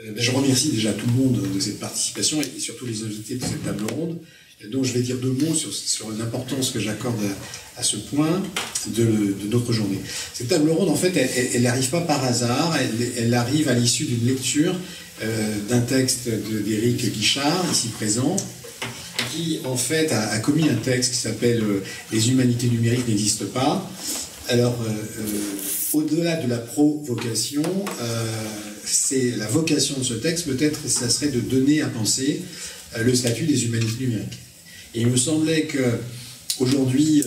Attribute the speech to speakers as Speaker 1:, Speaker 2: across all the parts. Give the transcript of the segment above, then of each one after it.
Speaker 1: Je remercie déjà tout le monde de cette participation et surtout les invités de cette table ronde. Donc je vais dire 2 mots sur l'importance que j'accorde à ce point de notre journée. Cette table ronde, en fait, elle n'arrive pas par hasard, elle arrive à l'issue d'une lecture d'un texte d'Éric Guichard, ici présent, qui en fait a commis un texte qui s'appelle « Les humanités numériques n'existent pas ». Alors, au-delà de la provocation, c'est la vocation de ce texte, peut-être, ça serait de donner à penser le statut des humanités numériques. Et il me semblait qu'aujourd'hui,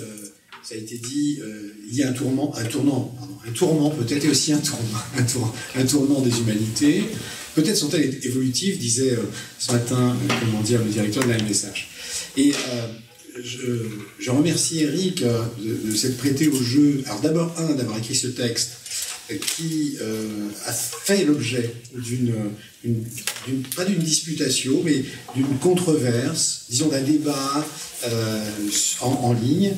Speaker 1: ça a été dit, il y a un tournant peut-être, et aussi un tournant des humanités. Peut-être sont-elles évolutives, disait ce matin, le directeur de la MSH. Et je remercie Eric de s'être prêté au jeu. Alors d'abord, d'avoir écrit ce texte qui a fait l'objet pas d'une disputation, mais d'une controverse, disons d'un débat en ligne,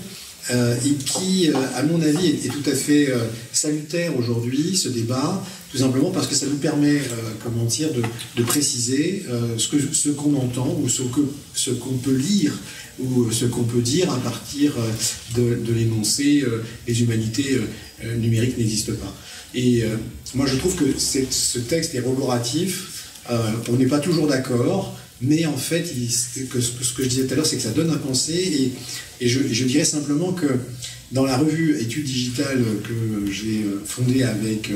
Speaker 1: et qui, à mon avis, est tout à fait salutaire aujourd'hui, ce débat, tout simplement parce que ça nous permet, de préciser ce qu'on entend, ou ce qu'on peut lire, ou ce qu'on peut dire à partir de l'énoncé les humanités numériques n'existent pas. Et moi, je trouve que ce texte est roboratif, on n'est pas toujours d'accord, mais en fait, ce que je disais tout à l'heure, c'est que ça donne à penser, et je dirais simplement que dans la revue Études digitales que j'ai fondée avec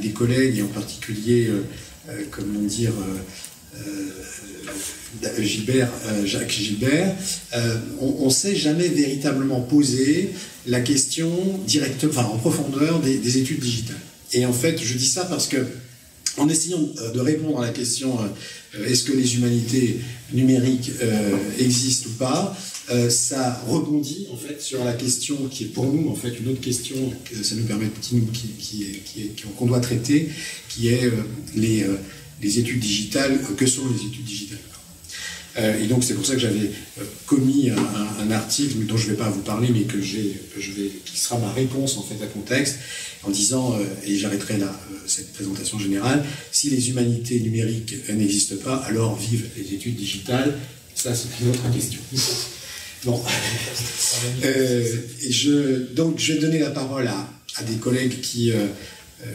Speaker 1: des collègues, et en particulier, Jacques Gilbert, on ne s'est jamais véritablement posé la question directement, en profondeur des études digitales. Et en fait, je dis ça parce que, en essayant de répondre à la question est-ce que les humanités numériques existent ou pas, ça rebondit en fait sur la question qui est pour nous en fait une autre question que ça nous permet qu'on doit traiter, qui est les études digitales. Que sont les études digitales? Et donc c'est pour ça que j'avais commis un article dont je ne vais pas vous parler, mais qui sera ma réponse en fait à ton texte, en disant, et j'arrêterai là cette présentation générale, si les humanités numériques n'existent pas, alors vivent les études digitales. Ça, c'est une autre question. Bon. Donc je vais donner la parole à des collègues qui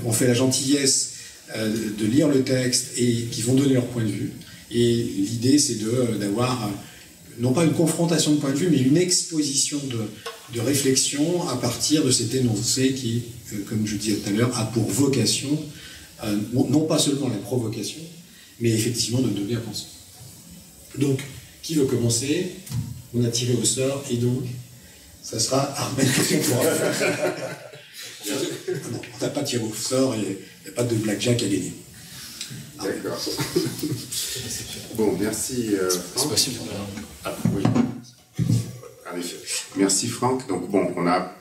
Speaker 1: ont fait la gentillesse de lire le texte et qui vont donner leur point de vue. Et l'idée, c'est d'avoir, non pas une confrontation de point de vue, mais une exposition de réflexion à partir de cet énoncé qui, comme je disais tout à l'heure, a pour vocation, non pas seulement la provocation, mais effectivement de donner à penser. Donc, qui veut commencer? On a tiré au sort, et donc, ça sera Armel Kéfouan. Non, on n'a pas tiré au sort, et il n'y a pas de blackjack à gagner.
Speaker 2: D'accord. Bon, merci Franck.
Speaker 3: C'est possible.
Speaker 2: Ah, oui. En effet. Merci Franck. Donc bon, on n'a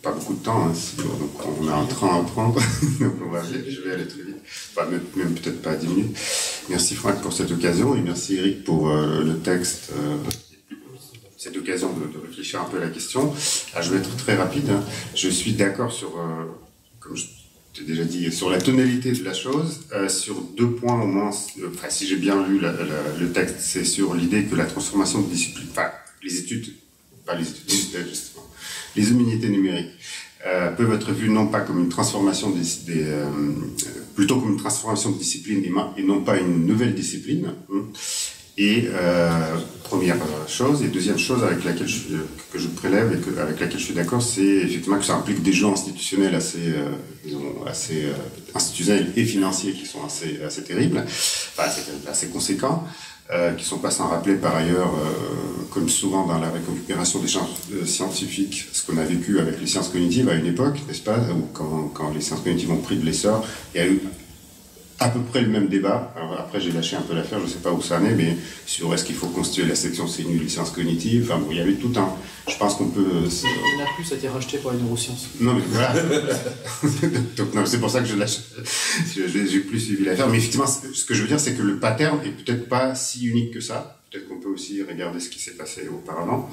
Speaker 2: pas beaucoup de temps, hein, donc on a un train à prendre, donc je vais aller très vite. Enfin, même peut-être pas à 10 minutes. Merci Franck pour cette occasion, et merci Eric pour le texte, cette occasion de réfléchir un peu à la question. Là, je vais être très rapide. Hein. Je suis d'accord sur, comme je t'ai déjà dit, sur la tonalité de la chose, sur 2 points au moins, si j'ai bien lu le texte, c'est sur l'idée que la transformation de discipline, les études digitales justement, les humanités numériques peuvent être vues non pas comme une transformation plutôt comme une transformation de discipline et non pas une nouvelle discipline. Et première chose, et deuxième chose avec laquelle que je prélève et avec laquelle je suis d'accord, c'est effectivement que ça implique des jeux institutionnels assez institutionnels et financiers qui sont assez terribles, assez conséquents, qui sont pas sans rappeler par ailleurs, comme souvent dans la récupération des sciences scientifiques, ce qu'on a vécu avec les sciences cognitives à une époque, n'est-ce pas, où quand les sciences cognitives ont pris de l'essor, il y a eu à peu près le même débat. Alors après, j'ai lâché un peu l'affaire, je ne sais pas où ça en est, mais sur est-ce qu'il faut constituer la section CNU, les sciences cognitives, enfin bon, il y avait tout un... Je pense qu'on peut...
Speaker 3: Il n'y en a plus, ça a été racheté par les neurosciences.
Speaker 2: Non, mais voilà. Donc, non, c'est pour ça que je lâche. J'ai plus suivi l'affaire. Mais effectivement, ce que je veux dire, c'est que le pattern est peut-être pas si unique que ça. Peut-être qu'on peut aussi regarder ce qui s'est passé auparavant.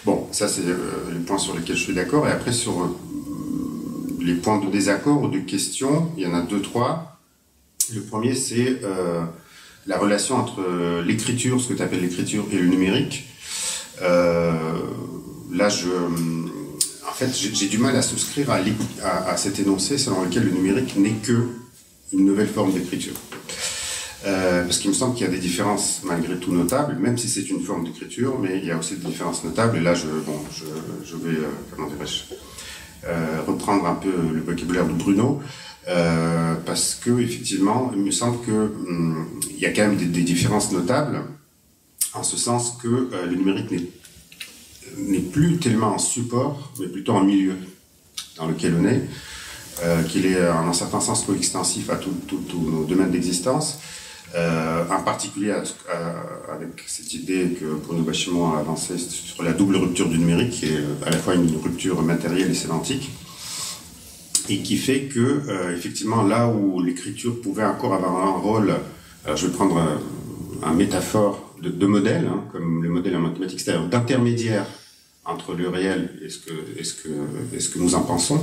Speaker 2: Bon, ça, c'est les points sur lesquels je suis d'accord. Et après, sur les points de désaccord ou de questions, il y en a 2, 3. Le premier, c'est la relation entre l'écriture, ce que tu appelles l'écriture, et le numérique. Là, en fait, j'ai du mal à souscrire à cet énoncé selon lequel le numérique n'est que une nouvelle forme d'écriture. Parce qu'il me semble qu'il y a des différences malgré tout notables, même si c'est une forme d'écriture, mais il y a aussi des différences notables. Et là, je vais comment dirais-je, reprendre un peu le vocabulaire de Bruno, parce que effectivement, il me semble que il y a quand même des différences notables, en ce sens que le numérique n'est plus tellement en support, mais plutôt en milieu dans lequel on est, qu'il est en un certain sens coextensif à tous nos domaines d'existence, en particulier avec cette idée que Bruno Bachimon a avancée sur la double rupture du numérique, qui est à la fois une rupture matérielle et sémantique, et qui fait que, effectivement, là où l'écriture pouvait encore avoir un rôle, alors je vais prendre un métaphore de modèle, hein, comme le modèle en mathématiques, c'est-à-dire d'intermédiaire entre le réel et ce que nous en pensons.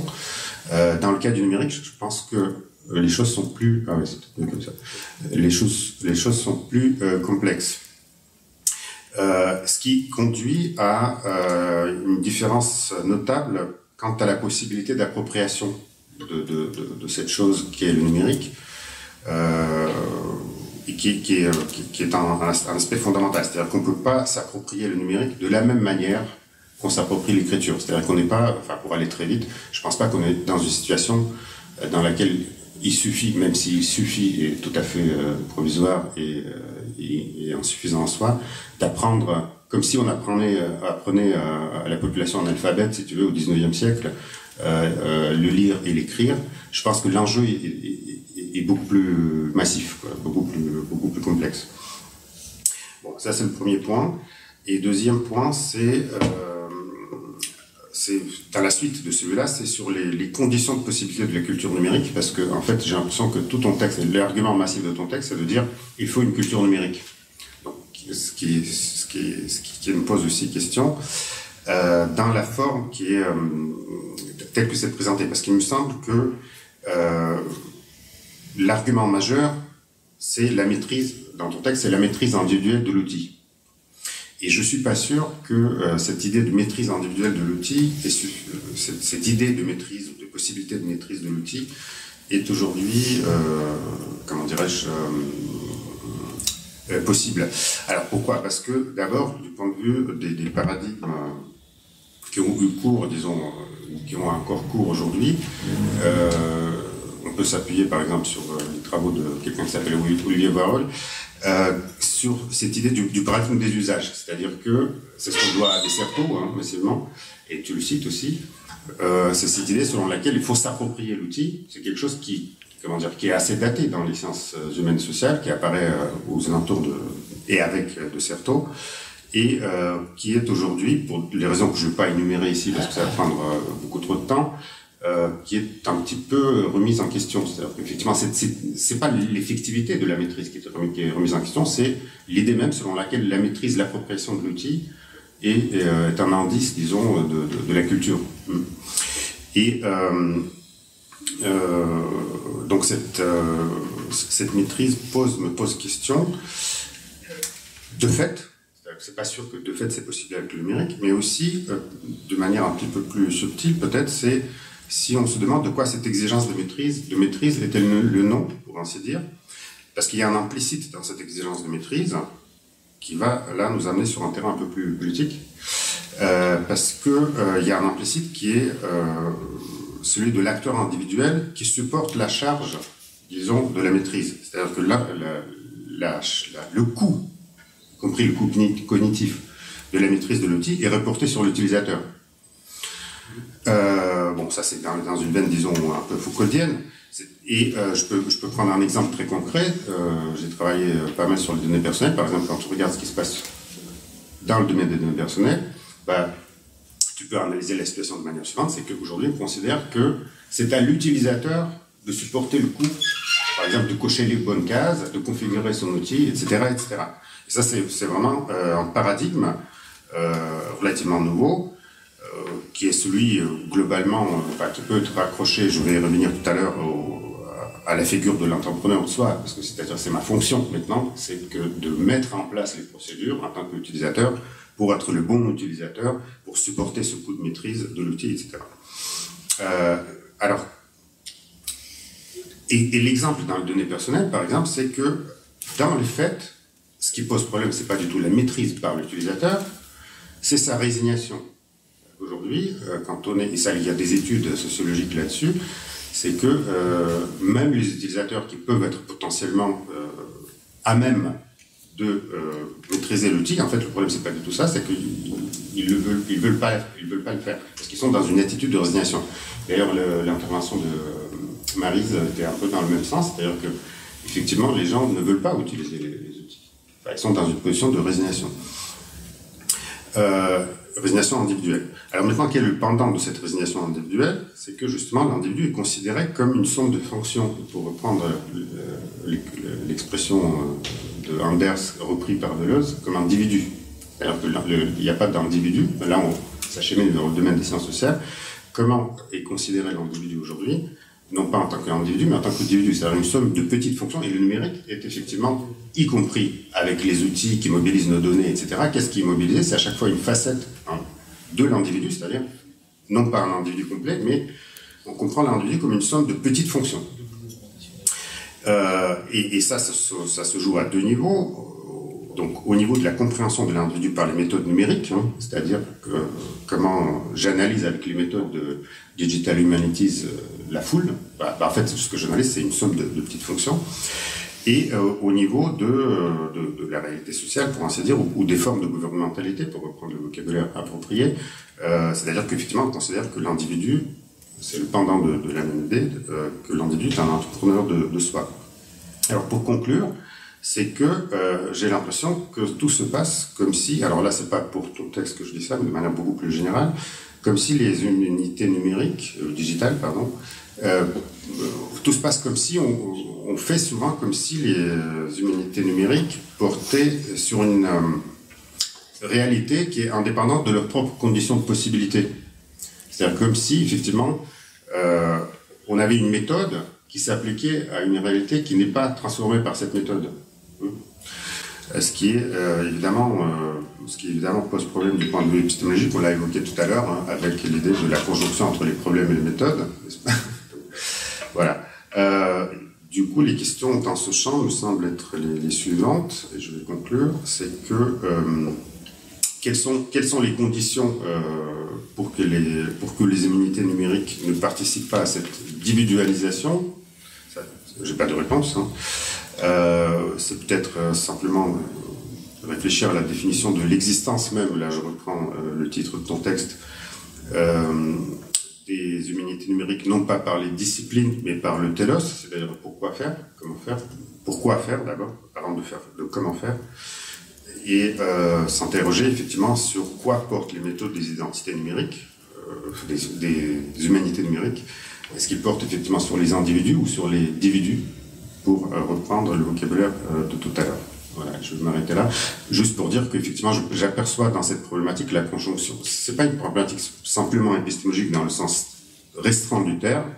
Speaker 2: Dans le cas du numérique, je pense que les choses sont plus, comme ça. Les choses sont plus complexes. Ce qui conduit à une différence notable quant à la possibilité d'appropriation de cette chose qui est le numérique, et qui est un aspect fondamental. C'est-à-dire qu'on ne peut pas s'approprier le numérique de la même manière qu'on s'approprie l'écriture. C'est-à-dire qu'on n'est pas, enfin pour aller très vite, je ne pense pas qu'on est dans une situation dans laquelle il suffit, même s'il suffit est tout à fait provisoire et insuffisant en soi, d'apprendre, comme si on apprenait à la population analphabète, si tu veux, au 19e siècle, le lire et l'écrire. Je pense que l'enjeu est beaucoup plus massif, quoi, beaucoup plus complexe. Bon, ça c'est le premier point. Et deuxième point, c'est dans la suite de celui-là, c'est sur les conditions de possibilité de la culture numérique, parce que en fait, j'ai l'impression que tout ton texte, l'argument massif de ton texte, c'est de dire il faut une culture numérique. Donc, ce qui me pose aussi question dans la forme qui est telle que c'est présenté, parce qu'il me semble que l'argument majeur, c'est la maîtrise, dans ton texte, c'est la maîtrise individuelle de l'outil. Et je suis pas sûr que cette idée de maîtrise individuelle de l'outil, cette idée de maîtrise, de possibilité de maîtrise de l'outil, est aujourd'hui, comment dirais-je, possible. Alors pourquoi? Parce que d'abord, du point de vue des paradigmes qui ont eu cours, disons, qui ont encore cours aujourd'hui, on peut s'appuyer par exemple sur les travaux de quelqu'un qui s'appelle Olivier Warhol, sur cette idée du paradigme des usages, c'est-à-dire que c'est ce qu'on doit à Desserteau, hein, massivement, et tu le cites aussi, c'est cette idée selon laquelle il faut s'approprier l'outil. C'est quelque chose qui est assez daté dans les sciences humaines sociales, qui apparaît aux alentours et avec Desserteau, et qui est aujourd'hui, pour les raisons que je ne vais pas énumérer ici parce que ça va prendre beaucoup trop de temps, qui est un petit peu remise en question. C'est-à-dire qu'effectivement, c'est pas l'effectivité de la maîtrise qui est remise en question, c'est l'idée même selon laquelle la maîtrise, l'appropriation de l'outil est un indice, disons, de la culture. Et donc cette maîtrise me pose question. De fait, c'est pas sûr que de fait c'est possible avec le numérique, mais aussi, de manière un petit peu plus subtile peut-être, c'est si on se demande de quoi cette exigence de maîtrise est-elle le nom, pour ainsi dire, parce qu'il y a un implicite dans cette exigence de maîtrise qui va là nous amener sur un terrain un peu plus politique, parce que il y a un implicite qui est celui de l'acteur individuel qui supporte la charge, disons, de la maîtrise. C'est-à-dire que là, le coût, y compris le coût cognitif de la maîtrise de l'outil, est reporté sur l'utilisateur. Bon, ça c'est dans une veine, disons, un peu Foucauldienne. Et je peux prendre un exemple très concret. J'ai travaillé pas mal sur les données personnelles. Par exemple, quand tu regardes ce qui se passe dans le domaine des données personnelles, tu peux analyser la situation de manière suivante. C'est qu'aujourd'hui, on considère que c'est à l'utilisateur de supporter le coût, par exemple, de cocher les bonnes cases, de configurer son outil, etc., etc. Et ça, c'est vraiment un paradigme relativement nouveau, qui est celui, globalement, qui peut être accroché, je vais y revenir tout à l'heure, à la figure de l'entrepreneur de soi, parce que c'est-à-dire c'est ma fonction maintenant, c'est que de mettre en place les procédures en tant qu'utilisateur pour être le bon utilisateur, pour supporter ce coup de maîtrise de l'outil, etc. Alors, et l'exemple dans les données personnelles, par exemple, c'est que dans les faits, ce qui pose problème, c'est pas du tout la maîtrise par l'utilisateur, c'est sa résignation. Aujourd'hui, quand on est, et ça, il y a des études sociologiques là-dessus, c'est que même les utilisateurs qui peuvent être potentiellement à même de maîtriser l'outil, en fait, le problème, c'est pas du tout ça, c'est qu'ils veulent pas le faire, parce qu'ils sont dans une attitude de résignation. D'ailleurs, l'intervention de Maryse était un peu dans le même sens, c'est-à-dire que, effectivement, les gens ne veulent pas utiliser les outils. Enfin, ils sont dans une position de résignation. Résignation individuelle. Alors maintenant, quel est le pendant de cette résignation individuelle? C'est que justement, l'individu est considéré comme une somme de fonctions, pour reprendre l'expression de Anders repris par Deleuze, comme individu. Alors qu'il n'y a pas d'individu, là on s'achemine vers le domaine des sciences sociales. Comment est considéré l'individu aujourd'hui? Non pas en tant qu'individu, mais en tant qu'individu, c'est-à-dire une somme de petites fonctions, et le numérique est effectivement, y compris avec les outils qui mobilisent nos données, etc., qu'est-ce qui est mobilisé? C'est à chaque fois une facette de l'individu, c'est-à-dire, non pas un individu complet, mais on comprend l'individu comme une somme de petites fonctions. Et ça se joue à deux niveaux. Donc, au niveau de la compréhension de l'individu par les méthodes numériques, c'est-à-dire comment j'analyse avec les méthodes de Digital Humanities la foule. En fait, ce que j'analyse, c'est une somme de petites fonctions. Et au niveau de la réalité sociale, pour ainsi dire, ou des formes de gouvernementalité, pour reprendre le vocabulaire approprié, c'est-à-dire qu'effectivement, on considère que l'individu, c'est le pendant de la même idée, que l'individu est un entrepreneur de soi. Alors, pour conclure, c'est que j'ai l'impression que tout se passe comme si, alors là c'est pas pour tout le texte que je dis ça, mais de manière beaucoup plus générale, comme si les unités numériques, digitales, pardon, tout se passe comme si on fait souvent comme si les unités numériques portaient sur une réalité qui est indépendante de leurs propres conditions de possibilité. C'est-à-dire comme si, effectivement, on avait une méthode qui s'appliquait à une réalité qui n'est pas transformée par cette méthode. Ce qui évidemment pose problème du point de vue épistémologique, on l'a évoqué tout à l'heure, avec l'idée de la conjonction entre les problèmes et les méthodes, n'est-ce pas? Voilà. Du coup, les questions dans ce champ me semblent être les suivantes, et je vais conclure, c'est que quelles sont les conditions pour que les immunités numériques ne participent pas à cette individualisation? J'ai pas de réponse, c'est peut-être simplement réfléchir à la définition de l'existence même. Là, je reprends le titre de ton texte. Des humanités numériques, non pas par les disciplines, mais par le telos, c'est-à-dire pourquoi faire, comment faire, pourquoi faire d'abord, avant de comment faire, et s'interroger effectivement sur quoi portent les méthodes des identités numériques, des humanités numériques. Est-ce qu'ils portent effectivement sur les individus ou sur les dividus, pour reprendre le vocabulaire de tout à l'heure. Voilà, je vais m'arrêter là. Juste pour dire qu'effectivement, j'aperçois dans cette problématique la conjonction. C'est pas une problématique simplement épistémologique dans le sens restreint du terme,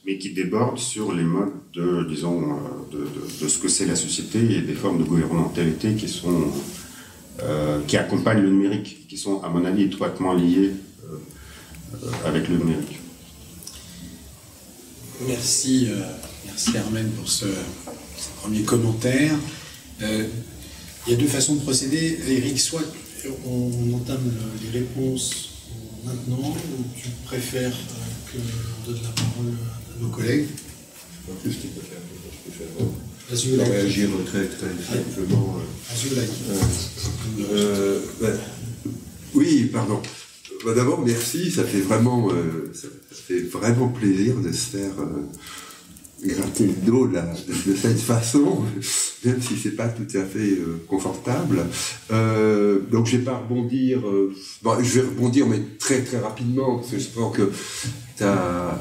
Speaker 2: mais qui déborde sur les modes de, disons, de ce que c'est la société et des formes de gouvernementalité qui accompagnent le numérique, qui sont, à mon avis, étroitement liées avec le numérique.
Speaker 1: Merci Hermène pour ce premier commentaire. Il y a deux façons de procéder. Eric, soit on entame les réponses maintenant, ou tu préfères qu'on donne la parole à nos collègues?
Speaker 4: Qu'est-ce qu'il peut faire? Je peux faire réagir très simplement. Oui, pardon. D'abord, merci, ça fait vraiment plaisir de se faire gratter le dos là, de cette façon, même si c'est pas tout à fait confortable. Donc je vais pas rebondir, je vais rebondir mais très très rapidement, parce que je pense que t'as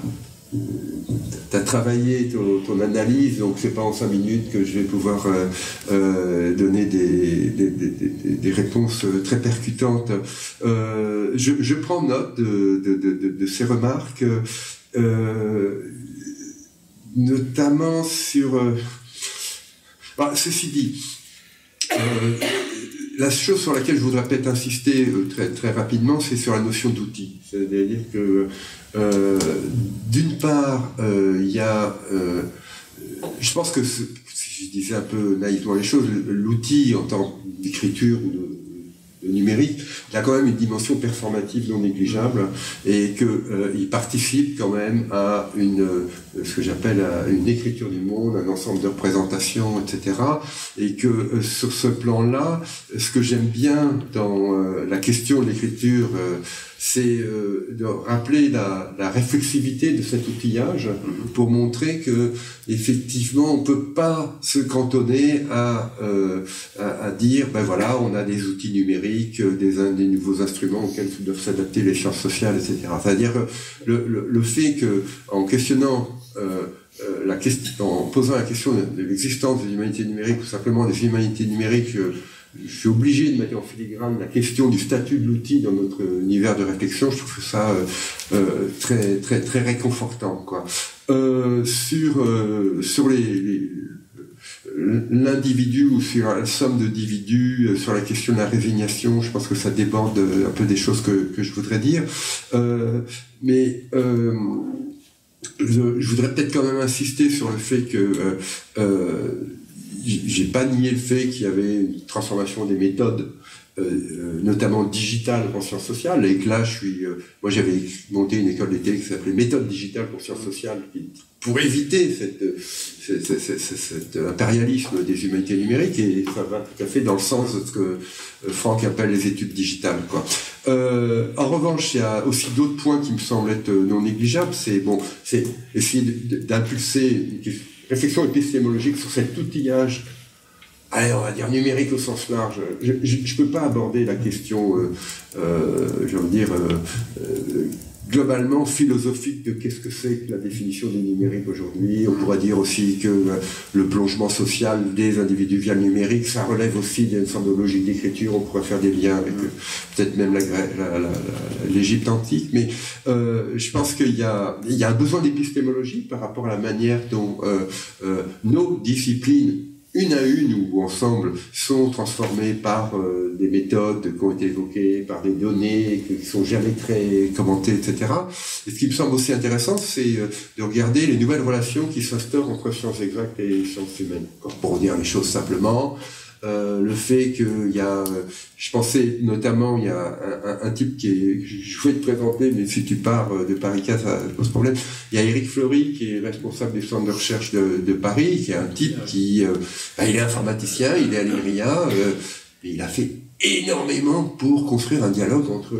Speaker 4: travaillé ton analyse, donc c'est pas en 5 minutes que je vais pouvoir donner des réponses très percutantes. Je prends note de ces remarques. notamment sur... ceci dit, la chose sur laquelle je voudrais peut-être insister très, très rapidement, c'est sur la notion d'outil. C'est-à-dire que, d'une part, il y a... je pense que, si je disais un peu naïvement les choses, l'outil en tant d'écriture ou de numérique, il a quand même une dimension performative non négligeable et qu'il participe quand même à ce que j'appelle une écriture du monde, un ensemble de représentations, etc. Et que sur ce plan-là, ce que j'aime bien dans la question de l'écriture, c'est de rappeler la réflexivité de cet outillage pour montrer que effectivement on peut pas se cantonner à dire ben voilà, on a des outils numériques, des nouveaux instruments auxquels doivent s'adapter les sciences sociales, etc. C'est-à-dire le fait que en questionnant en posant la question de l'existence des humanités numériques ou simplement des humanités numériques, je suis obligé de mettre en filigrane la question du statut de l'outil dans notre univers de réflexion. Je trouve ça très très très réconfortant, quoi. Sur l'individu ou sur la somme d'individus, sur la question de la résignation, je pense que ça déborde un peu des choses que je voudrais dire. Mais je voudrais peut-être quand même insister sur le fait que j'ai pas nié le fait qu'il y avait une transformation des méthodes, notamment digitales en sciences sociales, et que là, moi j'avais monté une école d'été qui s'appelait Méthode digitale pour sciences sociales, pour éviter cet impérialisme des humanités numériques, et ça va tout à fait dans le sens de ce que Franck appelle les études digitales, quoi. En revanche, il y a aussi d'autres points qui me semblent être non négligeables. C'est essayer d'impulser une réflexion épistémologique sur cet outillage, allez, on va dire numérique au sens large. Je peux pas aborder la question, j'ai envie de dire, globalement philosophique de qu'est-ce que c'est que la définition du numérique aujourd'hui. On pourrait dire aussi que le plongement social des individus via le numérique, ça relève aussi d'une sorte de logique d'écriture. On pourrait faire des liens avec peut-être même l'Égypte antique, mais je pense qu'il y a un besoin d'épistémologie par rapport à la manière dont nos disciplines, une à une ou ensemble, sont transformées par des méthodes qui ont été évoquées, par des données qui ne sont jamais très commentées, etc. Et ce qui me semble aussi intéressant, c'est de regarder les nouvelles relations qui s'instaurent entre sciences exactes et sciences humaines. Pour dire les choses simplement, le fait qu'il y a, je pensais notamment, il y a un type je vais te présenter, mais si tu pars de Paris 4, ça pose problème. Il y a Éric Fleury, qui est responsable du centre de recherche de Paris, qui est un type qui, il est informaticien, il est à l'INRIA, et il a fait énormément pour construire un dialogue entre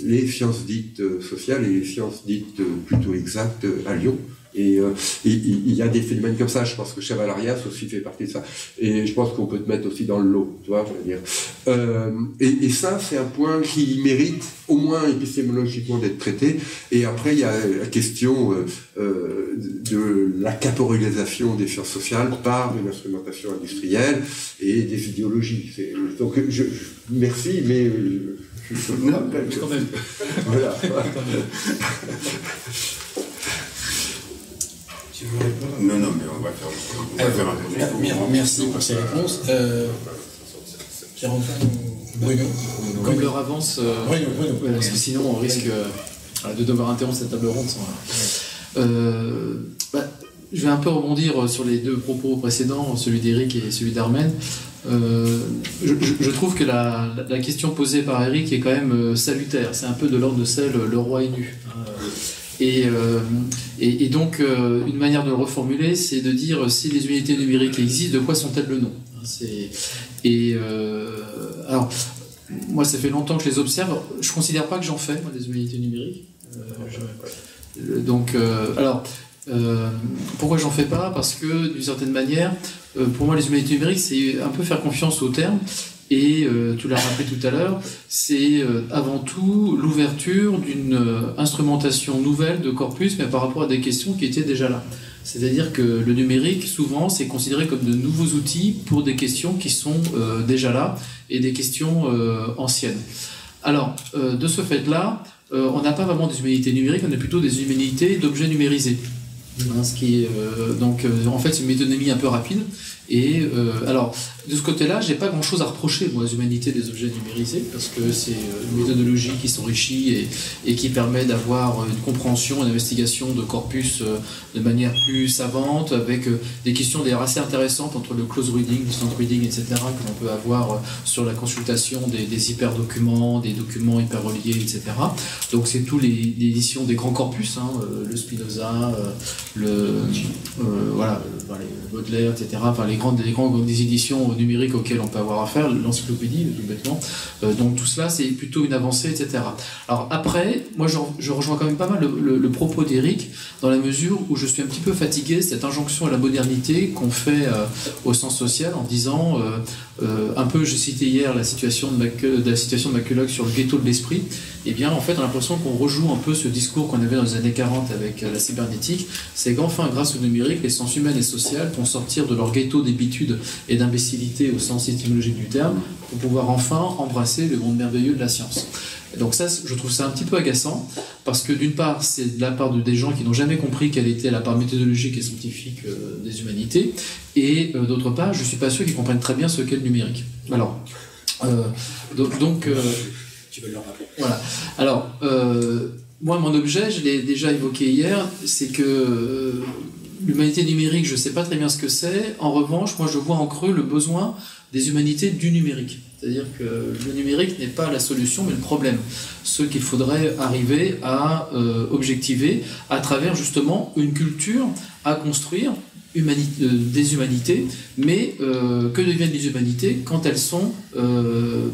Speaker 4: les sciences dites sociales et les sciences dites plutôt exactes à Lyon. Et il y a des phénomènes comme ça. Je pense que Chaval-Arias aussi fait partie de ça. Et je pense qu'on peut te mettre aussi dans le lot, tu vois, je veux dire. Et ça, c'est un point qui mérite au moins épistémologiquement d'être traité. Et après, il y a la question de la caporalisation des sciences sociales par une instrumentation industrielle et des idéologies. Donc, merci, mais
Speaker 3: non, quand même.
Speaker 4: Voilà.
Speaker 2: Non, mais on va faire un
Speaker 1: Merci pour ces réponses. Pierre-Antoine ou Bruno?
Speaker 3: Comme l'heure avance,
Speaker 1: Bruno.
Speaker 3: parce que sinon on risque de devoir interrompre cette table ronde. Je vais un peu rebondir sur les deux propos précédents, celui d'Éric et celui d'Armen. Je trouve que la question posée par Éric est quand même salutaire. C'est un peu de l'ordre de celle le roi est nu. Et donc, une manière de le reformuler, c'est de dire si les unités numériques existent, de quoi sont-elles le nom? Alors, moi, ça fait longtemps que je les observe. Je ne considère pas que j'en fais, moi, des unités numériques. Pourquoi j'en fais pas? Parce que, d'une certaine manière, pour moi, les humanités numériques, c'est un peu faire confiance aux termes. Et tu l'as rappelé tout à l'heure, c'est avant tout l'ouverture d'une instrumentation nouvelle de corpus, mais par rapport à des questions qui étaient déjà là. C'est-à-dire que le numérique, souvent, c'est considéré comme de nouveaux outils pour des questions qui sont déjà là et des questions anciennes. Alors, de ce fait-là, on n'a pas vraiment des humanités numériques, on a plutôt des humanités d'objets numérisés. Hein, ce qui est, en fait, c'est une métonymie un peu rapide. Et alors, de ce côté-là, j'ai pas grand-chose à reprocher moi, aux humanités des objets numérisés, parce que c'est une méthodologie qui s'enrichit et qui permet d'avoir une compréhension, une investigation de corpus de manière plus savante, avec des questions d'ailleurs assez intéressantes entre le close reading, distance reading, etc., que l'on peut avoir sur la consultation des hyper-documents, des documents hyper-reliés, etc. Donc c'est tous les éditions des grands corpus, hein, le Spinoza, voilà, les Baudelaire, etc., enfin les grandes éditions numériques auxquelles on peut avoir affaire, l'encyclopédie, tout bêtement. Donc tout cela, c'est plutôt une avancée, etc. Alors après, moi je rejoins quand même pas mal le propos d'Éric, dans la mesure où je suis un petit peu fatigué de cette injonction à la modernité qu'on fait au sens social en disant, un peu, je citais hier la situation de McCulloch sur le ghetto de l'esprit. Eh bien, en fait, on a l'impression qu'on rejoue un peu ce discours qu'on avait dans les années 40 avec la cybernétique. C'est qu'enfin, grâce au numérique, les sciences humaines et sociales vont sortir de leur ghetto d'hébitude et d'imbécilité au sens étymologique du terme pour pouvoir enfin embrasser le monde merveilleux de la science. Et donc ça, je trouve ça un petit peu agaçant, parce que d'une part, c'est de la part des gens qui n'ont jamais compris quelle était la part méthodologique et scientifique des humanités, et d'autre part, je ne suis pas sûr qu'ils comprennent très bien ce qu'est le numérique. Alors,
Speaker 1: Tu veux le rappeler.
Speaker 3: Voilà. Alors, moi, mon objet, je l'ai déjà évoqué hier, c'est que l'humanité numérique, je ne sais pas très bien ce que c'est. En revanche, moi, je vois en creux le besoin des humanités du numérique. C'est-à-dire que le numérique n'est pas la solution, mais le problème. Ce qu'il faudrait arriver à objectiver à travers, justement, une culture à construire des humanités, mais que deviennent les humanités quand elles sont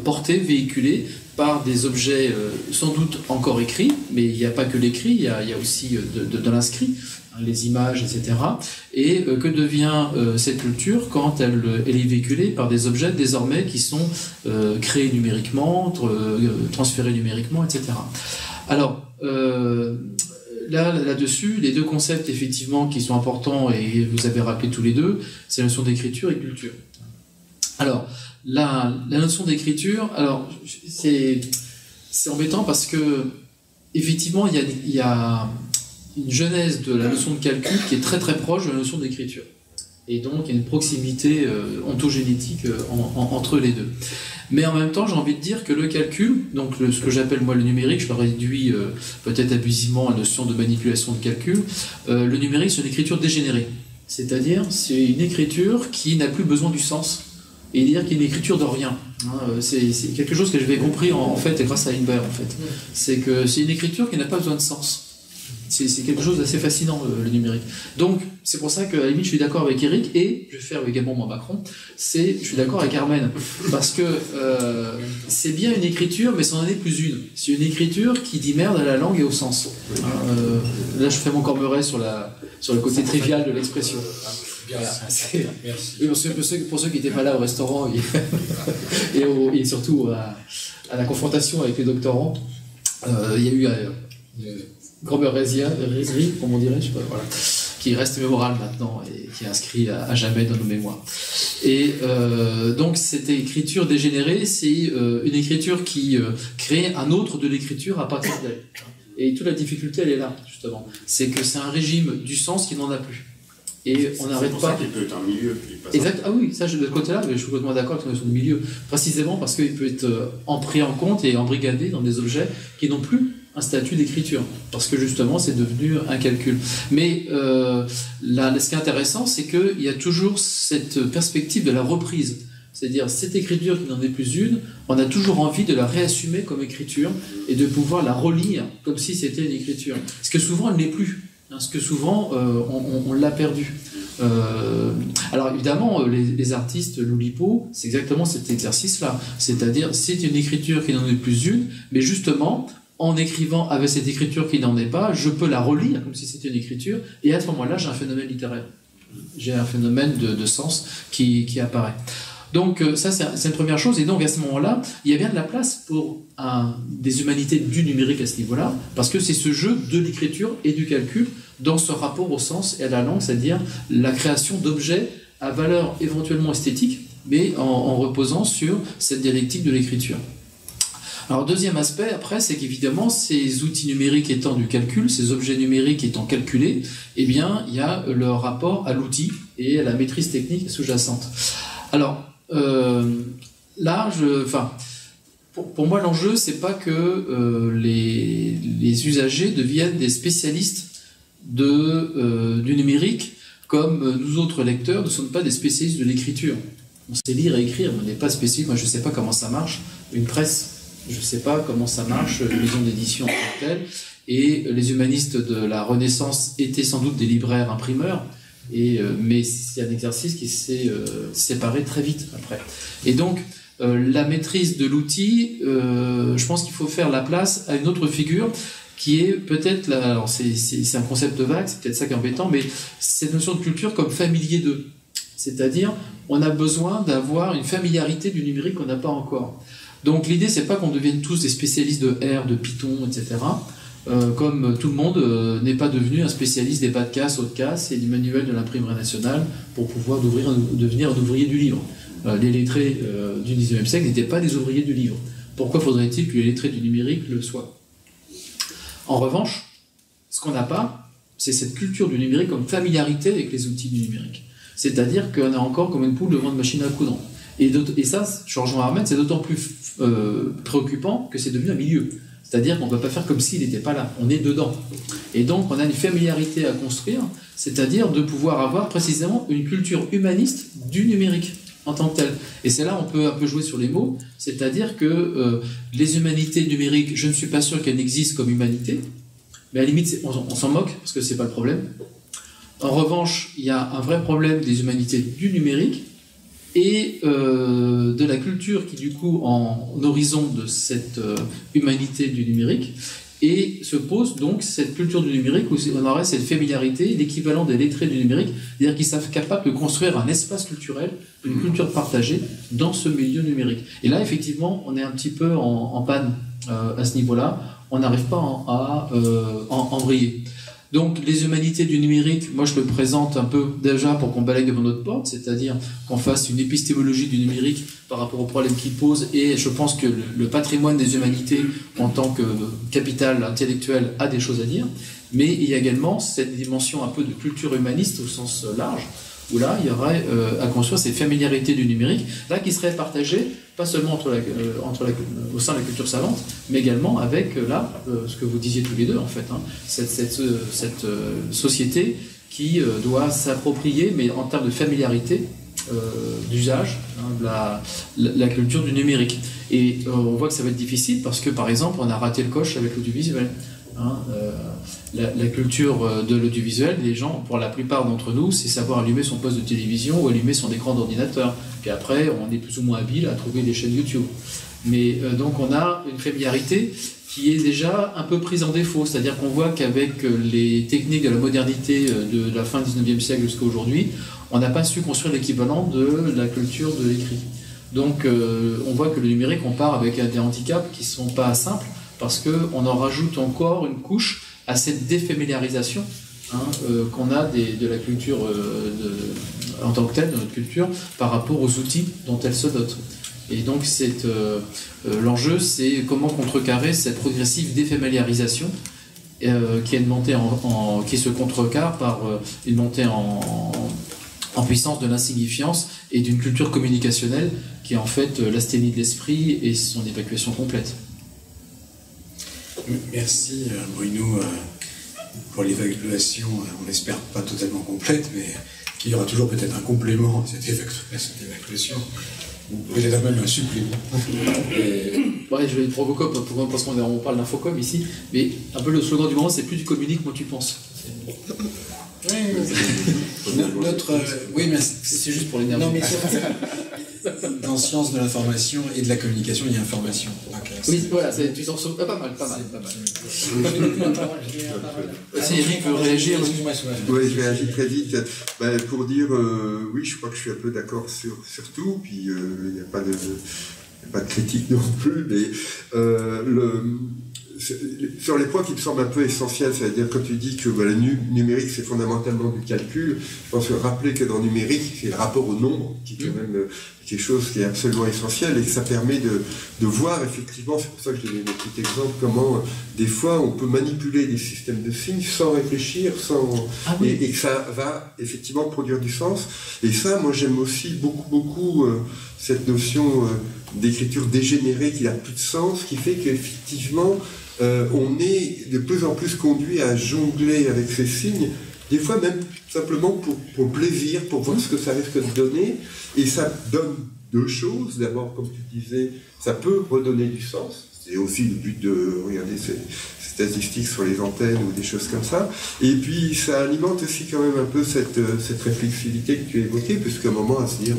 Speaker 3: portées, véhiculées par des objets sans doute encore écrits, mais il n'y a pas que l'écrit, il y a aussi de l'inscrit, hein, les images, etc. Et que devient cette culture quand elle est véhiculée par des objets désormais qui sont créés numériquement, transférés numériquement, etc. Alors, là-dessus, les deux concepts effectivement qui sont importants, et vous avez rappelé tous les deux, c'est la notion d'écriture et culture. Alors, la notion d'écriture, alors c'est embêtant parce que effectivement il y a une genèse de la notion de calcul qui est très très proche de la notion d'écriture. Et donc il y a une proximité ontogénétique entre les deux. Mais en même temps, j'ai envie de dire que le calcul, donc ce que j'appelle moi le numérique, je le réduis peut-être abusivement à la notion de manipulation de calcul, le numérique c'est une écriture dégénérée. C'est-à-dire c'est une écriture qui n'a plus besoin du sens. Et dire qu'il y a une écriture de rien. C'est quelque chose que j'avais compris en fait grâce à Einberg en fait. C'est que c'est une écriture qui n'a pas besoin de sens. C'est quelque chose d'assez fascinant le numérique. Donc c'est pour ça qu'à la limite je suis d'accord avec Eric, et je vais faire également moi Macron, je suis d'accord avec Armen, parce que c'est bien une écriture, mais c'en est plus une. C'est une écriture qui dit merde à la langue et au sens. Là je fais mon cormeret sur le côté trivial de l'expression. Voilà. Merci. Pour ceux qui n'étaient pas là au restaurant et surtout à la confrontation avec les doctorants, il y a eu Grober Rézery, comme on dirait, je sais pas, voilà, qui reste mémorable maintenant et qui est inscrit à jamais dans nos mémoires. Et donc cette écriture dégénérée, c'est une écriture qui crée un autre de l'écriture à partir d'elle. Et toute la difficulté, elle est là, justement. C'est que c'est un régime du sens qui n'en a plus. Et on n'arrête pas.
Speaker 2: C'est pour ça qu'il peut être un milieu.
Speaker 3: Exact. Ah oui, ça, de ce côté-là, mais je suis complètement d'accord avec la notion de milieu. Précisément parce qu'il peut être pris en compte et embrigadé dans des objets qui n'ont plus un statut d'écriture. Parce que justement, c'est devenu un calcul. Mais ce qui est intéressant, c'est qu'il y a toujours cette perspective de la reprise. C'est-à-dire, cette écriture qui n'en est plus une, on a toujours envie de la réassumer comme écriture et de pouvoir la relire comme si c'était une écriture. Ce que souvent, elle n'est plus. Parce que souvent, on l'a perdu. Alors évidemment, les artistes, l'Oulipo, c'est exactement cet exercice-là. C'est-à-dire, c'est une écriture qui n'en est plus une, mais justement, en écrivant avec cette écriture qui n'en est pas, je peux la relire comme si c'était une écriture, et à ce moment-là, j'ai un phénomène littéraire. J'ai un phénomène de sens qui apparaît. Donc ça, c'est une première chose. Et donc à ce moment-là, il y a bien de la place pour des humanités du numérique à ce niveau-là, parce que c'est ce jeu de l'écriture et du calcul dans ce rapport au sens et à la langue, c'est-à-dire la création d'objets à valeur éventuellement esthétique, mais en reposant sur cette dialectique de l'écriture. Alors deuxième aspect après, c'est qu'évidemment ces outils numériques étant du calcul, ces objets numériques étant calculés, eh bien il y a le rapport à l'outil et à la maîtrise technique sous-jacente. Alors là, pour moi l'enjeu c'est pas que les usagers deviennent des spécialistes du numérique comme nous autres lecteurs ne sommes pas des spécialistes de l'écriture. On sait lire et écrire, on n'est pas spécialiste. Moi je sais pas comment ça marche une presse. Je ne sais pas comment ça marche, une maison d'édition en tant que telle. Et les humanistes de la Renaissance étaient sans doute des libraires imprimeurs, mais c'est un exercice qui s'est séparé très vite après. Et donc, la maîtrise de l'outil, je pense qu'il faut faire la place à une autre figure qui est peut-être, alors c'est un concept vague, c'est peut-être ça qui est embêtant, mais cette notion de culture comme familier d'eux. C'est-à-dire, on a besoin d'avoir une familiarité du numérique qu'on n'a pas encore. Donc l'idée, c'est pas qu'on devienne tous des spécialistes de R, de Python, etc. Comme tout le monde n'est pas devenu un spécialiste des bas de casse, haut de casse et du manuel de l'imprimerie nationale pour pouvoir devenir un ouvrier du livre. Les lettrés du XIXe siècle n'étaient pas des ouvriers du livre. Pourquoi faudrait-il que les lettrés du numérique le soient? En revanche, ce qu'on n'a pas, c'est cette culture du numérique comme familiarité avec les outils du numérique. C'est-à-dire qu'on a encore comme une poule devant une machine à coudre. Et ça, je rejoins Ahmed, c'est d'autant plus préoccupant que c'est devenu un milieu. C'est-à-dire qu'on ne peut pas faire comme s'il n'était pas là, on est dedans. Et donc on a une familiarité à construire, c'est-à-dire de pouvoir avoir précisément une culture humaniste du numérique en tant que tel. Et c'est là on peut un peu jouer sur les mots, c'est-à-dire que les humanités numériques, je ne suis pas sûr qu'elles n'existent comme humanité, mais à la limite on s'en moque parce que c'est pas le problème. En revanche, il y a un vrai problème des humanités du numérique, et de la culture qui du coup en horizon de cette humanité du numérique, et se pose donc cette culture du numérique où on aurait cette familiarité, l'équivalent des lettrés du numérique, c'est-à-dire qu'ils sont capables de construire un espace culturel, une culture partagée dans ce milieu numérique. Et là effectivement on est un petit peu en panne à ce niveau-là, on n'arrive pas à en briller. Donc les humanités du numérique, moi je le présente un peu déjà pour qu'on balaye devant notre porte, c'est-à-dire qu'on fasse une épistémologie du numérique par rapport aux problèmes qu'il pose, et je pense que le patrimoine des humanités en tant que capital intellectuel a des choses à dire, mais il y a également cette dimension un peu de culture humaniste au sens large, où là il y aurait à construire cette familiarité du numérique, là qui serait partagée pas seulement au sein de la culture savante, mais également avec ce que vous disiez tous les deux en fait, hein, cette société qui doit s'approprier, mais en termes de familiarité, d'usage, hein, la culture du numérique. Et on voit que ça va être difficile parce que par exemple on a raté le coche avec l'audiovisuel. Hein, la culture de l'audiovisuel, les gens, pour la plupart d'entre nous, c'est savoir allumer son poste de télévision ou allumer son écran d'ordinateur. Puis après, on est plus ou moins habile à trouver des chaînes YouTube. Mais donc on a une familiarité qui est déjà un peu prise en défaut. C'est-à-dire qu'on voit qu'avec les techniques de la modernité de la fin du 19e siècle jusqu'à aujourd'hui, on n'a pas su construire l'équivalent de la culture de l'écrit. Donc on voit que le numérique, on part avec des handicaps qui ne sont pas simples, parce qu'on en rajoute encore une couche à cette défamiliarisation qu'on a de la culture en tant que telle, de notre culture, par rapport aux outils dont elle se dote. Et donc l'enjeu, c'est comment contrecarrer cette progressive défamiliarisation qui est une montée qui se contrecarre par une montée en puissance de l'insignifiance et d'une culture communicationnelle qui est en fait l'asthénie de l'esprit et son évacuation complète.
Speaker 1: Merci Bruno pour l'évaluation, on l'espère pas totalement complète, mais qu'il y aura toujours peut-être un complément à cette évaluation, ou peut-être même un supplément.
Speaker 3: Ouais, je vais être provocop parce qu'on parle d'infocom ici, mais un peu le slogan du moment, c'est plus tu communiques, moins tu penses.
Speaker 1: Oui, mais
Speaker 3: c'est juste pour l'énergie.
Speaker 1: Non, mais dans Sciences de l'information et de la communication, il y a information.
Speaker 3: Oui, voilà, tu t'en sauves pas mal. Si Eric veut réagir.
Speaker 4: Oui, je réagis très vite. Pour dire, oui, je crois que je suis un peu d'accord sur tout, puis il n'y a pas de critique non plus, mais sur les points qui me semblent un peu essentiels, c'est-à-dire quand tu dis que le numérique c'est fondamentalement du calcul, je pense que rappeler que dans le numérique c'est le rapport au nombre qui est quand même quelque chose qui est absolument essentiel et que ça permet de voir effectivement, c'est pour ça que je donnais mon petit exemple, comment des fois on peut manipuler des systèmes de signes sans réfléchir, et que ça va effectivement produire du sens. Et ça, moi j'aime aussi beaucoup cette notion d'écriture dégénérée qui n'a plus de sens, qui fait qu'effectivement on est de plus en plus conduit à jongler avec ces signes, des fois même simplement pour plaisir, pour voir ce que ça risque de donner, et ça donne deux choses. D'abord, comme tu disais, ça peut redonner du sens, c'est aussi le but de regarder ces statistiques sur les antennes ou des choses comme ça, et puis ça alimente aussi quand même un peu cette réflexivité que tu évoquais, puisqu'à un moment à se dire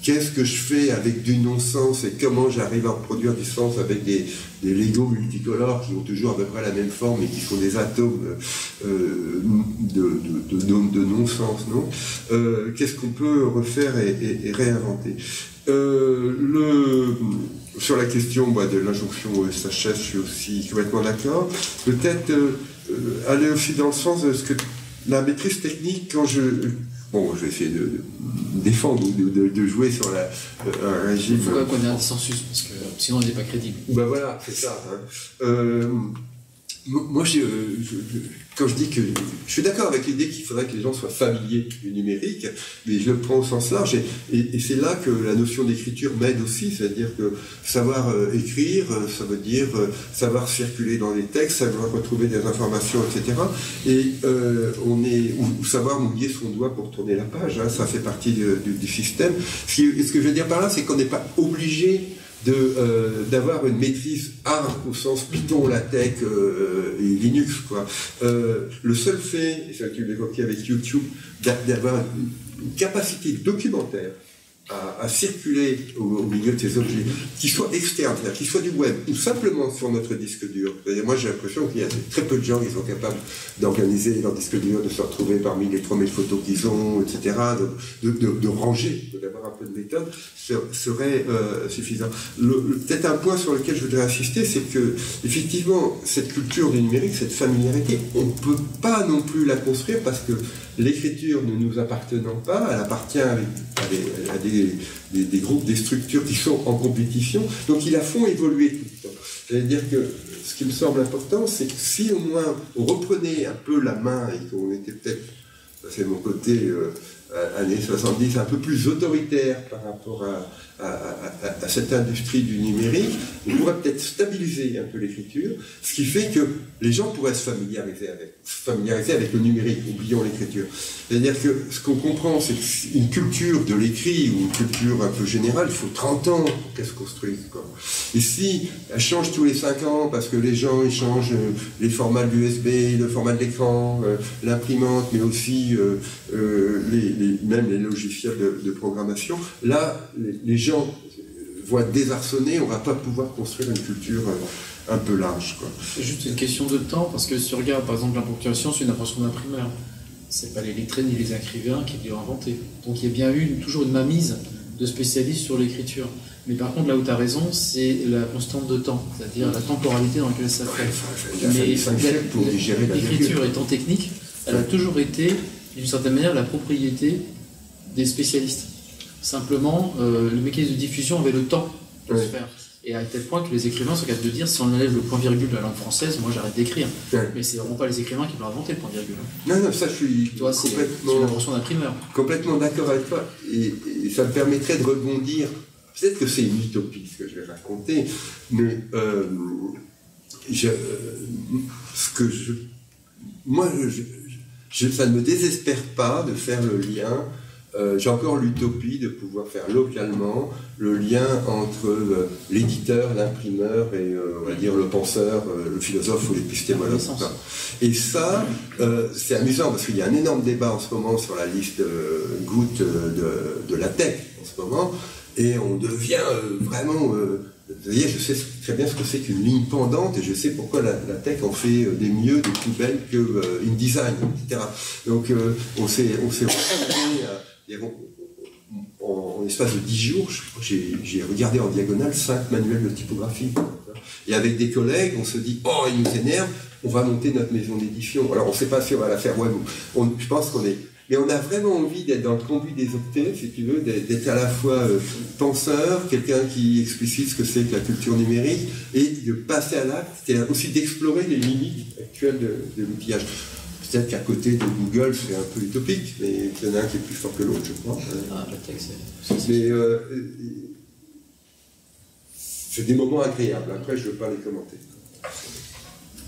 Speaker 4: qu'est-ce que je fais avec du non-sens et comment j'arrive à produire du sens avec des Legos multicolores qui ont toujours à peu près la même forme et qui sont des atomes de non-sens, non, qu'est-ce qu'on peut refaire et réinventer. Sur la question de l'injonction SHS, je suis aussi complètement d'accord. Peut-être aller aussi dans le sens de ce que la maîtrise technique, quand bon, je vais essayer de défendre ou de jouer sur un régime.
Speaker 3: Il faut qu'on ait un dissensus, parce que sinon on n'est pas crédible.
Speaker 4: Ben voilà, c'est ça. Moi, quand je dis que je suis d'accord avec l'idée qu'il faudrait que les gens soient familiers du numérique, mais je le prends au sens large, et c'est là que la notion d'écriture m'aide aussi, c'est-à-dire que savoir écrire, ça veut dire savoir circuler dans les textes, savoir retrouver des informations, etc. Et ou savoir mouiller son doigt pour tourner la page, hein, ça fait partie du système. Ce que je veux dire par là, c'est qu'on n'est pas obligé d'avoir une maîtrise hard au sens Python, LaTeX et Linux, quoi. Le seul fait, et ça tu l'évoquais avec YouTube, d'avoir une capacité documentaire à circuler au milieu de ces objets, qui soient externes, c'est-à-dire qui soient du web, ou simplement sur notre disque dur. Moi, j'ai l'impression qu'il y a très peu de gens qui sont capables d'organiser leur disque dur, de se retrouver parmi les 3000 photos qu'ils ont, etc., de ranger, d'avoir un peu de méthode, serait suffisant. Peut-être un point sur lequel je voudrais insister, c'est que, effectivement, cette culture du numérique, cette familiarité, on ne peut pas non plus la construire parce que l'écriture ne nous appartenant pas, elle appartient à des groupes, des structures qui sont en compétition, donc ils la font évoluer tout le temps. C'est-à-dire que ce qui me semble important, c'est que si au moins on reprenait un peu la main et qu'on était peut-être, c'est mon côté années 70, un peu plus autoritaire par rapport à cette industrie du numérique, on pourrait peut-être stabiliser un peu l'écriture, ce qui fait que les gens pourraient se familiariser avec le numérique, oublions l'écriture. C'est-à-dire que ce qu'on comprend, c'est qu'une culture de l'écrit, ou une culture un peu générale, il faut 30 ans pour qu'elle se construise, quoi. Et si elle change tous les 5 ans, parce que les gens ils changent les formats de l'USB, le format de l'écran, l'imprimante, mais aussi même les logiciels de programmation, là, les gens vont être désarçonnés, on ne va pas pouvoir construire une culture un peu large, quoi.
Speaker 3: C'est juste une question de temps, parce que si tu regardes, par exemple, la ponctuation, c'est une invention d'imprimeur. C'est pas les lettrés ni les écrivains qui l'ont inventé. Donc il y a bien eu toujours une mainmise de spécialistes sur l'écriture. Mais par contre, là où tu as raison, c'est la constante de temps, c'est-à-dire la temporalité dans laquelle ça fait. Mais l'écriture étant technique, elle a toujours été, d'une certaine manière, la propriété des spécialistes. Simplement, le mécanisme de diffusion avait le temps de se faire. Et à tel point que les écrivains sont capables de dire, si on enlève le point-virgule de la langue française, moi j'arrête d'écrire. Mais c'est vraiment pas les écrivains qui l'ont inventé, le point-virgule.
Speaker 4: Non, ça je suis
Speaker 3: complètement... C'est une invention d'imprimeur.
Speaker 4: Complètement d'accord avec toi. Et ça me permettrait de rebondir. Peut-être que c'est une utopie ce que je vais raconter, mais ça ne me désespère pas de faire le lien. J'ai encore l'utopie de pouvoir faire localement le lien entre l'éditeur, l'imprimeur et, on va dire, le penseur, le philosophe ou l'épistémologue. Et ça, c'est amusant parce qu'il y a un énorme débat en ce moment sur la liste goutte de LaTeX en ce moment, et on devient vraiment... vous voyez, je sais très bien ce que c'est qu'une ligne pendante et je sais pourquoi la tech en fait des mieux, des plus belles que InDesign, etc. Donc on s'est retrouvé en espace de 10 jours, j'ai regardé en diagonale 5 manuels de typographie. Et avec des collègues, on se dit, oh, ils nous énervent, on va monter notre maison d'édition. Alors on ne sait pas si on va la faire web. Je pense qu'on est mais on a vraiment envie d'être dans le conduit des octets, si tu veux, d'être à la fois penseur, quelqu'un qui explicite ce que c'est que la culture numérique, et de passer à l'acte, c'est aussi d'explorer les limites actuelles de l'outillage. Peut-être qu'à côté de Google, c'est un peu utopique, mais il y en a un qui est plus fort que l'autre, je crois. Mais c'est des moments agréables. Après, je ne veux pas les commenter.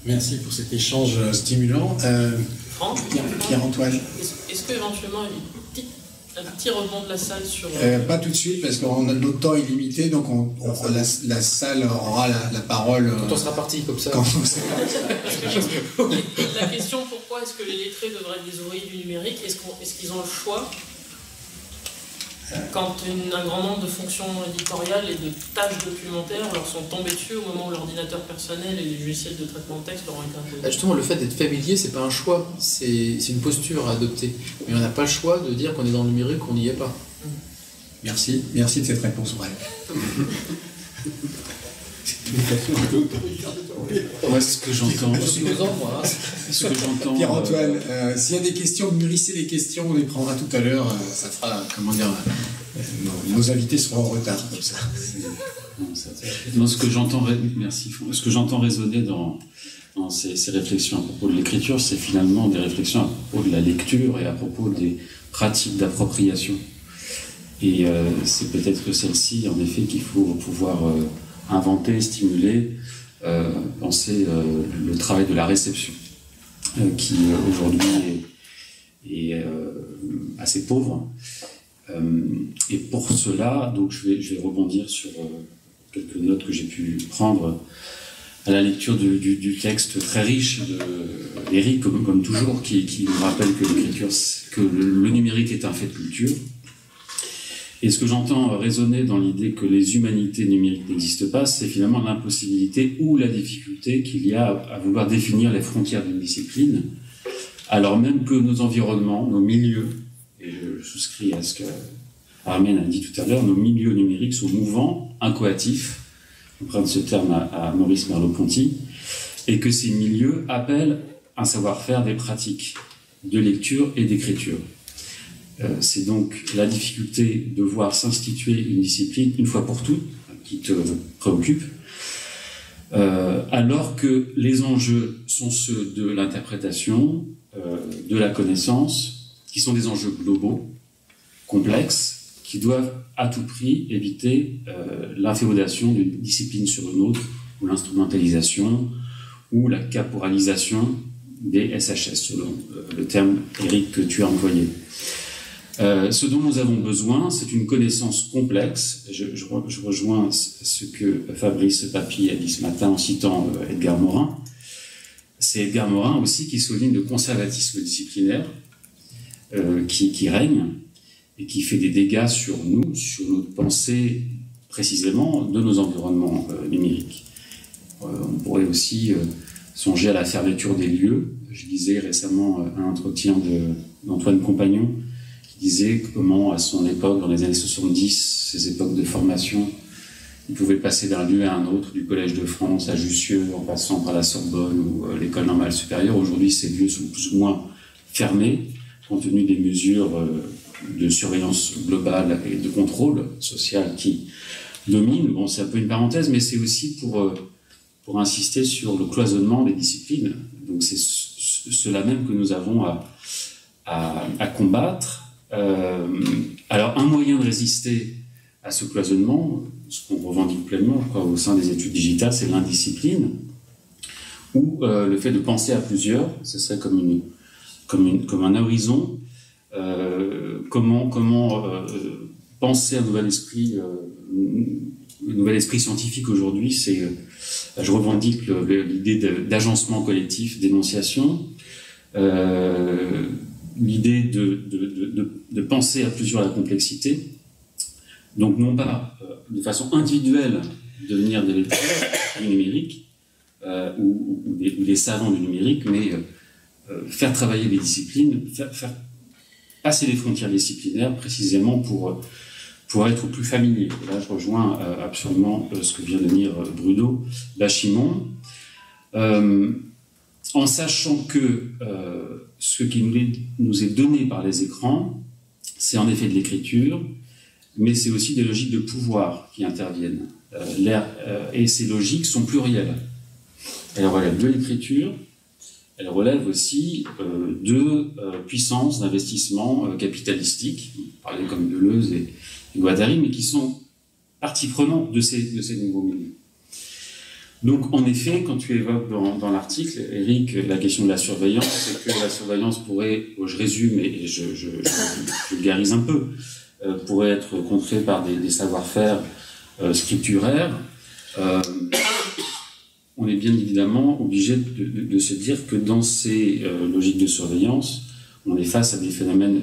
Speaker 1: Merci pour cet échange stimulant.
Speaker 5: Franck,
Speaker 1: Pierre-Antoine.
Speaker 5: Est-ce qu'éventuellement, un petit rebond de la salle sur...
Speaker 1: Pas tout de suite, parce que notre temps est limité, donc la salle aura la parole...
Speaker 3: Quand on sera parti, comme ça.
Speaker 1: Quand on sera...
Speaker 5: La question, pourquoi est-ce que les lettrés devraient être des ouvriers du numérique? Est-ce qu'ils ont le choix quand un grand nombre de fonctions éditoriales et de tâches documentaires leur sont tombées dessus au moment où l'ordinateur personnel et les logiciels de traitement de texte leur ont été imposés?
Speaker 3: Justement, le fait d'être familier, c'est pas un choix, c'est une posture à adopter. Mais on n'a pas le choix de dire qu'on est dans le numérique, qu'on n'y est pas.
Speaker 1: Merci de cette réponse brève.
Speaker 6: Moi, ce que j'entends. Ce que j'entends.
Speaker 1: Pierre-Antoine, s'il y a des questions, mûrissez les questions, on les prendra tout à l'heure. Ça fera, comment dire, nos invités seront en retard comme ça.
Speaker 6: Non, ce que j'entends, merci. Ce que j'entends résonner dans ces réflexions à propos de l'écriture, c'est finalement des réflexions à propos de la lecture et à propos des pratiques d'appropriation. Et c'est peut-être que celle-ci, en effet, qu'il faut pouvoir inventer, stimuler, penser le travail de la réception, qui aujourd'hui est assez pauvre. Et pour cela, donc je vais rebondir sur quelques notes que j'ai pu prendre à la lecture du texte très riche d'Éric, comme toujours, qui nous rappelle que l'écriture, que le numérique est un fait de culture. Et ce que j'entends résonner dans l'idée que les humanités numériques n'existent pas, c'est finalement l'impossibilité ou la difficulté qu'il y a à vouloir définir les frontières d'une discipline, alors même que nos environnements, nos milieux, et je souscris à ce que Armen a dit tout à l'heure, nos milieux numériques sont mouvants, incoatifs, on prend ce terme à Maurice Merleau-Ponty, et que ces milieux appellent un savoir-faire des pratiques de lecture et d'écriture. C'est donc la difficulté de voir s'instituer une discipline une fois pour toutes qui te préoccupe, alors que les enjeux sont ceux de l'interprétation, de la connaissance, qui sont des enjeux globaux, complexes, qui doivent à tout prix éviter l'inféodation d'une discipline sur une autre, ou l'instrumentalisation, ou la caporalisation des SHS, selon le terme, Éric, que tu as employé. Ce dont nous avons besoin, c'est une connaissance complexe. Je rejoins ce que Fabrice Papy a dit ce matin en citant Edgar Morin. C'est Edgar Morin aussi qui souligne le conservatisme disciplinaire qui règne et qui fait des dégâts sur nous, sur notre pensée précisément de nos environnements numériques. On pourrait aussi songer à la fermeture des lieux. Je lisais récemment un entretien d'Antoine Compagnon qui disait comment, à son époque, dans les années 70, ces époques de formation, il pouvait passer d'un lieu à un autre, du Collège de France à Jussieu, en passant par la Sorbonne ou l'École normale supérieure. Aujourd'hui, ces lieux sont plus ou moins fermés, compte tenu des mesures de surveillance globale et de contrôle social qui dominent. Bon, c'est un peu une parenthèse, mais c'est aussi pour insister sur le cloisonnement des disciplines. Donc c'est cela même que nous avons à combattre. Alors un moyen de résister à ce cloisonnement, ce qu'on revendique pleinement, je crois, au sein des études digitales, c'est l'indiscipline, ou le fait de penser à plusieurs, ce serait comme un horizon. Comment penser un nouvel esprit scientifique aujourd'hui, c'est, je revendique l'idée d'agencement collectif, d'énonciation, l'idée de penser à plusieurs la complexité, donc non pas de façon individuelle devenir des lecteurs du numérique ou des savants du numérique, mais faire travailler les disciplines, faire passer les frontières disciplinaires précisément pour être plus familier. Et là, je rejoins absolument ce que vient de dire Bruno Bachimon. en sachant que ce qui nous est donné par les écrans, c'est en effet de l'écriture, mais c'est aussi des logiques de pouvoir qui interviennent. Et ces logiques sont plurielles. Elles relèvent de l'écriture, elles relèvent aussi de puissances d'investissement capitalistique, on parlait comme Deleuze et Guattari, mais qui sont partie prenante de ces nouveaux milieux. Donc, en effet, quand tu évoques dans l'article, Eric, la question de la surveillance, c'est que la surveillance pourrait, je résume et je vulgarise un peu, pourrait être contrée par des savoir-faire scripturaires. On est bien évidemment obligé de se dire que dans ces logiques de surveillance, on est face à des phénomènes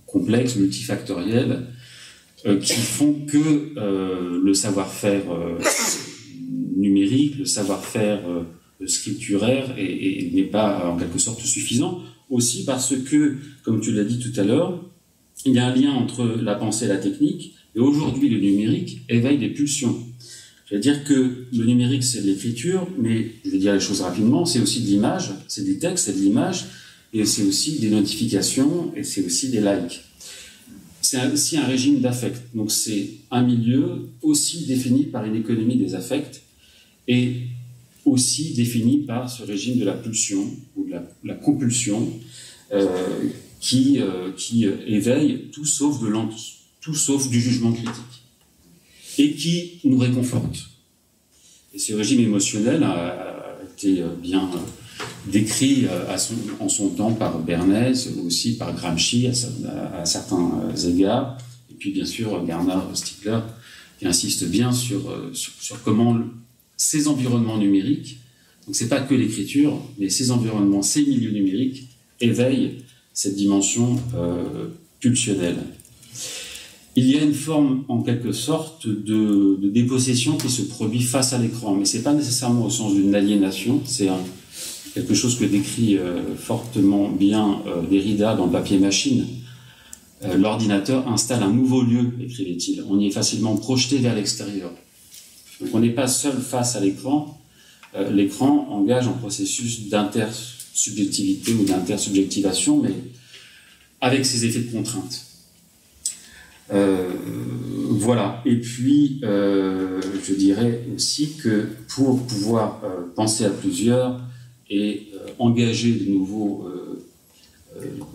Speaker 6: complexes, multifactoriels, qui font que le savoir-faire numérique, le savoir-faire scripturaire n'est pas en quelque sorte suffisant, aussi parce que, comme tu l'as dit tout à l'heure, il y a un lien entre la pensée et la technique, et aujourd'hui le numérique éveille des pulsions. Je veux dire que le numérique c'est de l'écriture, mais je vais dire les choses rapidement, c'est aussi de l'image, c'est des textes, c'est de l'image, et c'est aussi des notifications, et c'est aussi des likes. C'est aussi un régime d'affect, donc c'est un milieu aussi défini par une économie des affects, et aussi défini par ce régime de la pulsion, ou de la compulsion, qui éveille tout sauf du jugement critique, et qui nous réconforte. Et ce régime émotionnel a été bien décrit en son temps par Bernays, aussi par Gramsci à certains égards, et puis bien sûr Bernard Stiegler, qui insiste bien sur comment ces environnements numériques, donc c'est pas que l'écriture, mais ces environnements, ces milieux numériques éveillent cette dimension pulsionnelle. Il y a une forme, en quelque sorte, de dépossession qui se produit face à l'écran, mais c'est pas nécessairement au sens d'une aliénation, c'est quelque chose que décrit fortement bien Derrida dans le papier-machine. L'ordinateur installe un nouveau lieu, écrivait-il. On y est facilement projeté vers l'extérieur. Donc on n'est pas seul face à l'écran. L'écran engage un processus d'intersubjectivité ou d'intersubjectivation, mais avec ses effets de contrainte. Voilà. Et puis, je dirais aussi que pour pouvoir penser à plusieurs et engager de nouveau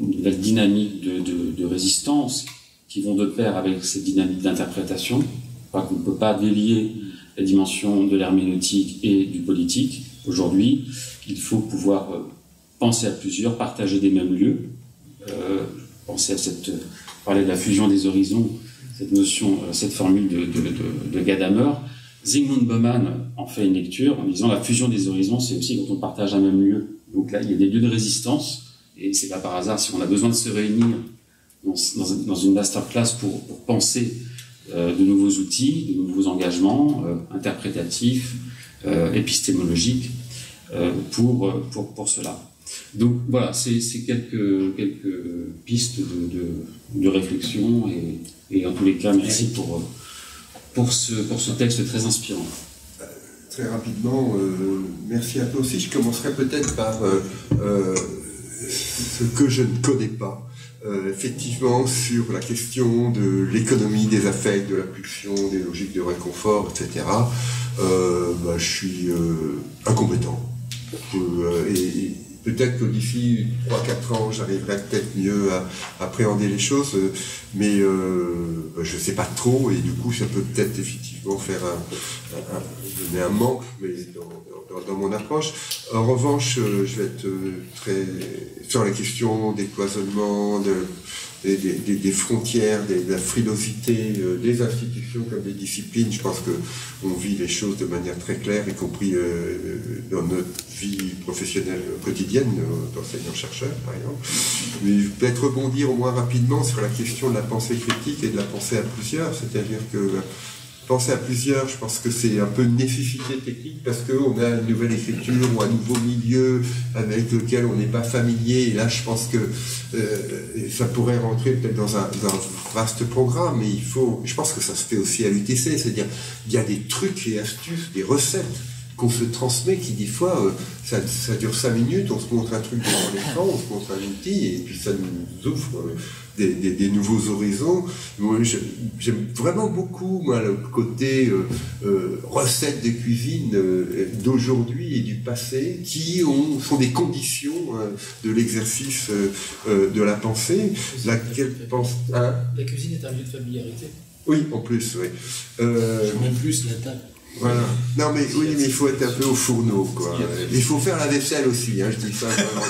Speaker 6: une nouvelle dynamique de résistance qui vont de pair avec cette dynamique d'interprétation, je crois qu'on ne peut pas délier la dimension de l'herméneutique et du politique. Aujourd'hui, il faut pouvoir penser à plusieurs, partager des mêmes lieux, penser à parler de la fusion des horizons, cette notion, cette formule de Gadamer. Zygmunt Bauman en fait une lecture en disant la fusion des horizons, c'est aussi quand on partage un même lieu. Donc là, il y a des lieux de résistance, et c'est pas par hasard si on a besoin de se réunir dans une masterclass pour penser de nouveaux outils, de nouveaux engagements interprétatifs, épistémologiques pour cela. Donc voilà, c'est quelques pistes de réflexion et en tous les cas, merci pour ce texte très inspirant.
Speaker 4: Très rapidement, merci à toi aussi. Je commencerai peut-être par ce que je ne connais pas. Effectivement, sur la question de l'économie des affects, de la pulsion, des logiques de réconfort, etc., je suis incompétent. Et peut-être que d'ici 3-4 ans, j'arriverai peut-être mieux à appréhender les choses, mais je ne sais pas trop, et du coup, ça peut peut-être effectivement donner un manque mais dans mon approche. En revanche, je vais être très sur la question des cloisonnements, des frontières, de la frilosité des institutions comme des disciplines. Je pense qu'on vit les choses de manière très claire, y compris dans notre vie professionnelle quotidienne, d'enseignants-chercheurs par exemple. Mais je vais peut-être rebondir au moins rapidement sur la question de la pensée critique et de la pensée à plusieurs, c'est-à-dire que penser à plusieurs, je pense que c'est un peu une nécessité technique parce qu'on a une nouvelle écriture ou un nouveau milieu avec lequel on n'est pas familier. Et là, je pense que ça pourrait rentrer peut-être dans un vaste programme, mais je pense que ça se fait aussi à l'UTC, c'est-à-dire il y a des trucs et astuces, des recettes qu'on se transmet, qui des fois, ça dure 5 minutes, on se montre un truc devant l'écran, on se montre un outil, et puis ça nous ouvre des nouveaux horizons. Moi, j'aime vraiment beaucoup, moi, le côté recettes de cuisine d'aujourd'hui et du passé, qui sont des conditions de l'exercice de la pensée.
Speaker 3: La cuisine est un lieu de familiarité.
Speaker 4: Oui, en plus, oui.
Speaker 3: Même plus la table.
Speaker 4: Voilà. Non, mais oui, mais il faut être un peu au fourneau, quoi. Il faut faire la vaisselle aussi, hein, je dis ça vraiment,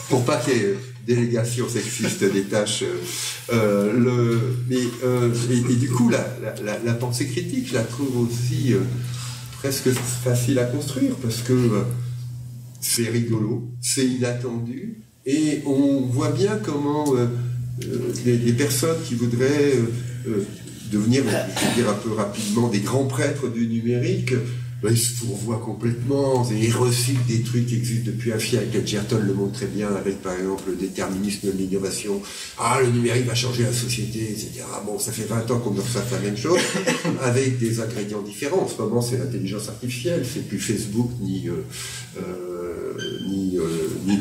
Speaker 4: pour pas qu'il y ait délégation sexiste des tâches. Et du coup, la pensée critique, je la trouve aussi presque facile à construire, parce que c'est rigolo, c'est inattendu, et on voit bien comment les personnes qui voudraient devenir, je vais dire un peu rapidement, des grands prêtres du numérique, ils se fourvoient complètement, ils recyclent des trucs qui existent depuis un siècle. Chesterton le montre très bien avec, par exemple, le déterminisme de l'innovation. Ah, le numérique va changer la société, etc. Bon, ça fait 20 ans qu'on observe la même chose, avec des ingrédients différents. En ce moment, c'est l'intelligence artificielle, c'est plus Facebook ni le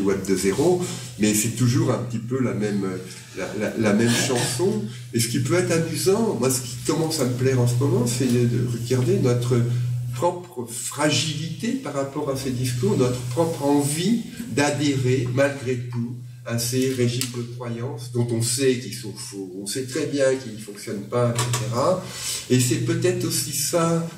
Speaker 4: Web 2.0, mais c'est toujours un petit peu la même chanson. Et ce qui peut être amusant, moi, ce qui commence à me plaire en ce moment, c'est de regarder notre propre fragilité par rapport à ces discours, notre propre envie d'adhérer, malgré tout, à ces régimes de croyances dont on sait qu'ils sont faux, on sait très bien qu'ils ne fonctionnent pas, etc. Et c'est peut-être aussi ça,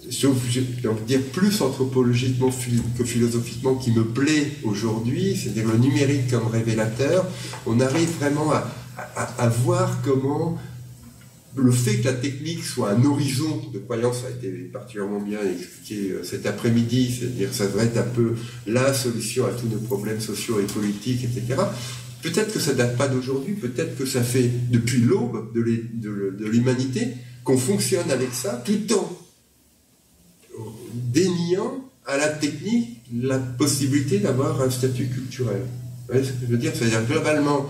Speaker 4: j'ai envie de dire plus anthropologiquement que philosophiquement, qui me plaît aujourd'hui, c'est-à-dire le numérique comme révélateur. On arrive vraiment à voir comment le fait que la technique soit un horizon de croyance, ça a été particulièrement bien expliqué cet après-midi, c'est-à-dire ça devrait être un peu la solution à tous nos problèmes sociaux et politiques, etc. Peut-être que ça ne date pas d'aujourd'hui, peut-être que ça fait depuis l'aube de l'humanité qu'on fonctionne avec ça, tout en déniant à la technique la possibilité d'avoir un statut culturel. Vous voyez ce que je veux dire ? C'est-à-dire globalement,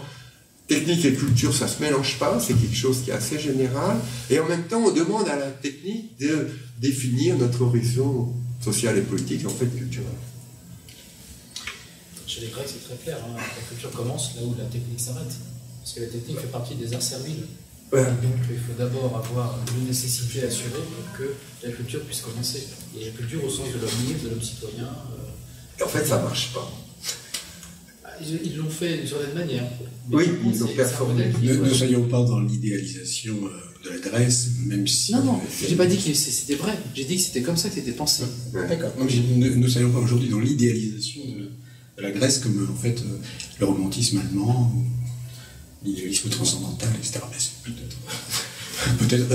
Speaker 4: technique et culture, ça ne se mélange pas, c'est quelque chose qui est assez général, et en même temps, on demande à la technique de définir notre horizon social et politique, en fait, culturel.
Speaker 3: Chez les Grecs, c'est très clair, hein. La culture commence là où la technique s'arrête, parce que la technique fait partie des arts serviles. Ouais. Donc, il faut d'abord avoir une nécessité assurée pour que la culture puisse commencer. Et la culture au sens de l'homme libre, de l'homme citoyen.
Speaker 4: Et en fait, ça ne marche pas.
Speaker 3: Ils l'ont fait d'une certaine manière.
Speaker 4: Oui, ils l'ont performé.
Speaker 1: Ne soyons pas dans l'idéalisation de la Grèce, même si...
Speaker 3: Non, j'ai pas dit que c'était vrai. J'ai dit que c'était comme ça que c'était pensé.
Speaker 1: Ouais. D'accord. Ne soyons pas aujourd'hui dans l'idéalisation de la Grèce comme, en fait, le romantisme allemand, l'idéalisme transcendantal, etc. Mais c'est peut-être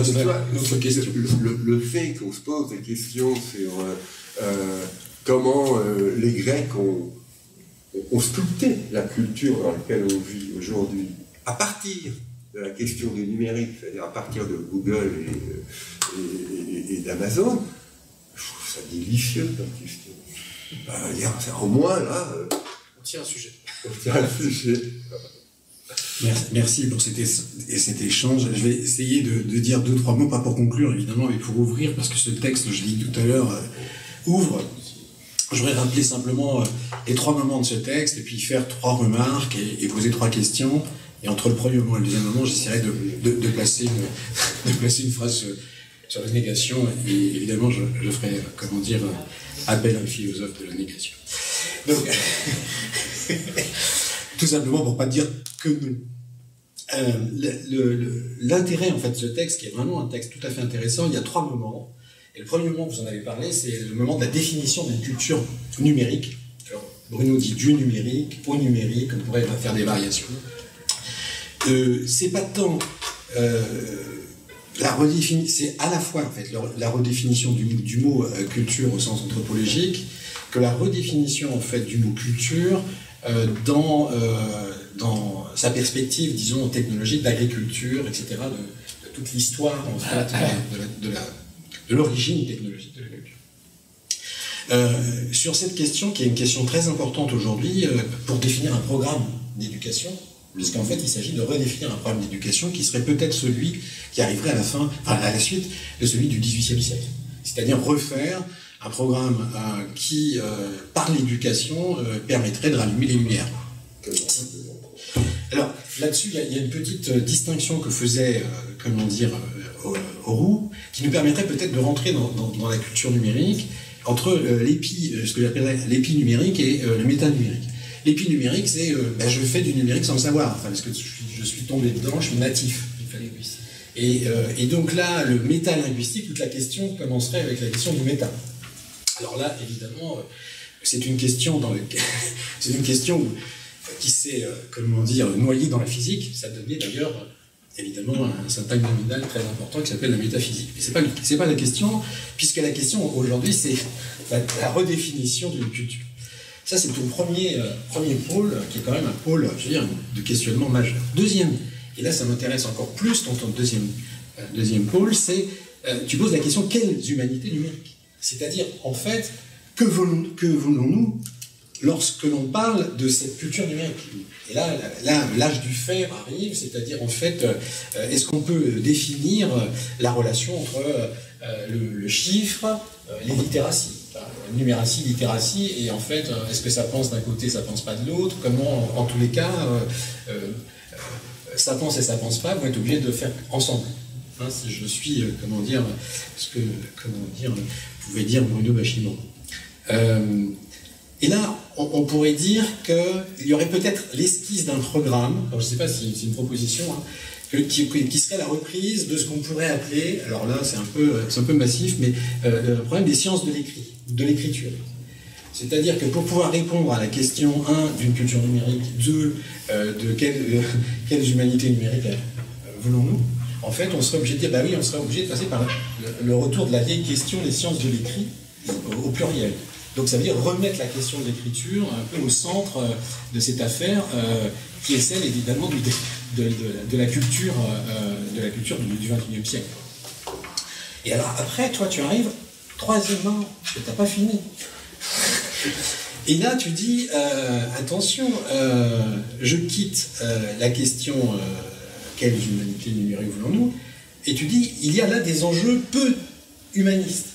Speaker 1: une autre question.
Speaker 4: Le fait qu'on se pose des questions sur comment les Grecs ont sculpté la culture dans laquelle on vit aujourd'hui, à partir de la question du numérique, c'est-à-dire à partir de Google et d'Amazon, je trouve ça délicieux comme question. Au moins, là...
Speaker 3: on tient un sujet.
Speaker 1: Merci pour cet échange. Je vais essayer de dire 2-3 mots, pas pour conclure évidemment, mais pour ouvrir, parce que ce texte, je l'ai dit tout à l'heure, ouvre. Je voudrais rappeler simplement les 3 moments de ce texte, et puis faire 3 remarques et poser 3 questions. Et entre le premier moment et le deuxième moment, j'essaierai de placer une phrase sur la négation. Et évidemment, je ferai, appel à un philosophe de la négation. Donc, tout simplement pour pas dire que non. L'intérêt, en fait, de ce texte, qui est vraiment un texte tout à fait intéressant, il y a 3 moments. Et le premier moment, vous en avez parlé, c'est le moment de la définition d'une culture numérique. Alors, Bruno dit du numérique, au numérique, on pourrait faire des variations. C'est pas tant la redéfinition, c'est à la fois en fait la redéfinition du mot culture au sens anthropologique, que la redéfinition en fait du mot culture dans sa perspective, disons, technologique, d'agriculture, etc., de toute l'histoire en fait de l'origine technologique de la culture. Sur cette question, qui est une question très importante aujourd'hui, pour définir un programme d'éducation, puisqu'en fait, il s'agit de redéfinir un programme d'éducation qui serait peut-être celui qui arriverait à la suite de celui du XVIIIe siècle. C'est-à-dire refaire un programme qui, par l'éducation, permettrait de rallumer les lumières. Alors, là-dessus, il y a une petite distinction que faisait, Auroux, qui nous permettrait peut-être de rentrer dans la culture numérique, entre ce que j'appellerais l'épi numérique et le méta-numérique. L'épi numérique, c'est je fais du numérique sans le savoir, parce que je suis tombé dedans, je suis natif. Et donc là, le méta-linguistique, toute la question commencerait avec la question du méta. Alors là, évidemment, c'est une question qui s'est, noyée dans la physique. Ça donnait d'ailleurs, évidemment, un syntagme nominal très important qui s'appelle la métaphysique. Mais c'est pas la question, puisque la question aujourd'hui, c'est la redéfinition d'une culture. Ça, c'est ton premier pôle, qui est quand même un pôle, de questionnement majeur. Deuxième, et là, ça m'intéresse encore plus dans ton deuxième pôle, c'est, tu poses la question, quelles humanités numériques? C'est-à-dire, en fait, que voulons-nous lorsque l'on parle de cette culture numérique? Et là, l'âge du faire arrive, c'est-à-dire, en fait, est-ce qu'on peut définir la relation entre le chiffre, les littératies, numératie, littératie, et en fait, est-ce que ça pense d'un côté, ça pense pas de l'autre? Comment, en tous les cas, ça pense et ça pense pas vont être obligés de faire ensemble. Si je suis, pouvait dire Bruno Bachimon. Et là, on pourrait dire qu'il y aurait peut-être l'esquisse d'un programme, alors je ne sais pas si c'est une proposition, qui serait la reprise de ce qu'on pourrait appeler, alors là c'est un peu massif, mais le problème des sciences de l'écriture. C'est-à-dire que pour pouvoir répondre à la question 1 d'une culture numérique, 2 de quelles humanités numériques voulons-nous, en fait on serait obligé de dire, on serait obligé de passer par le retour de la vieille question des sciences de l'écrit au pluriel. Donc ça veut dire remettre la question de l'écriture un peu au centre de cette affaire, qui est celle évidemment de la culture du XXIe siècle. Et alors après, toi tu arrives, troisièmement, tu n'as pas fini. Et là tu dis, attention, je quitte la question quelles humanités numériques voulons-nous, et tu dis, il y a là des enjeux peu humanistes.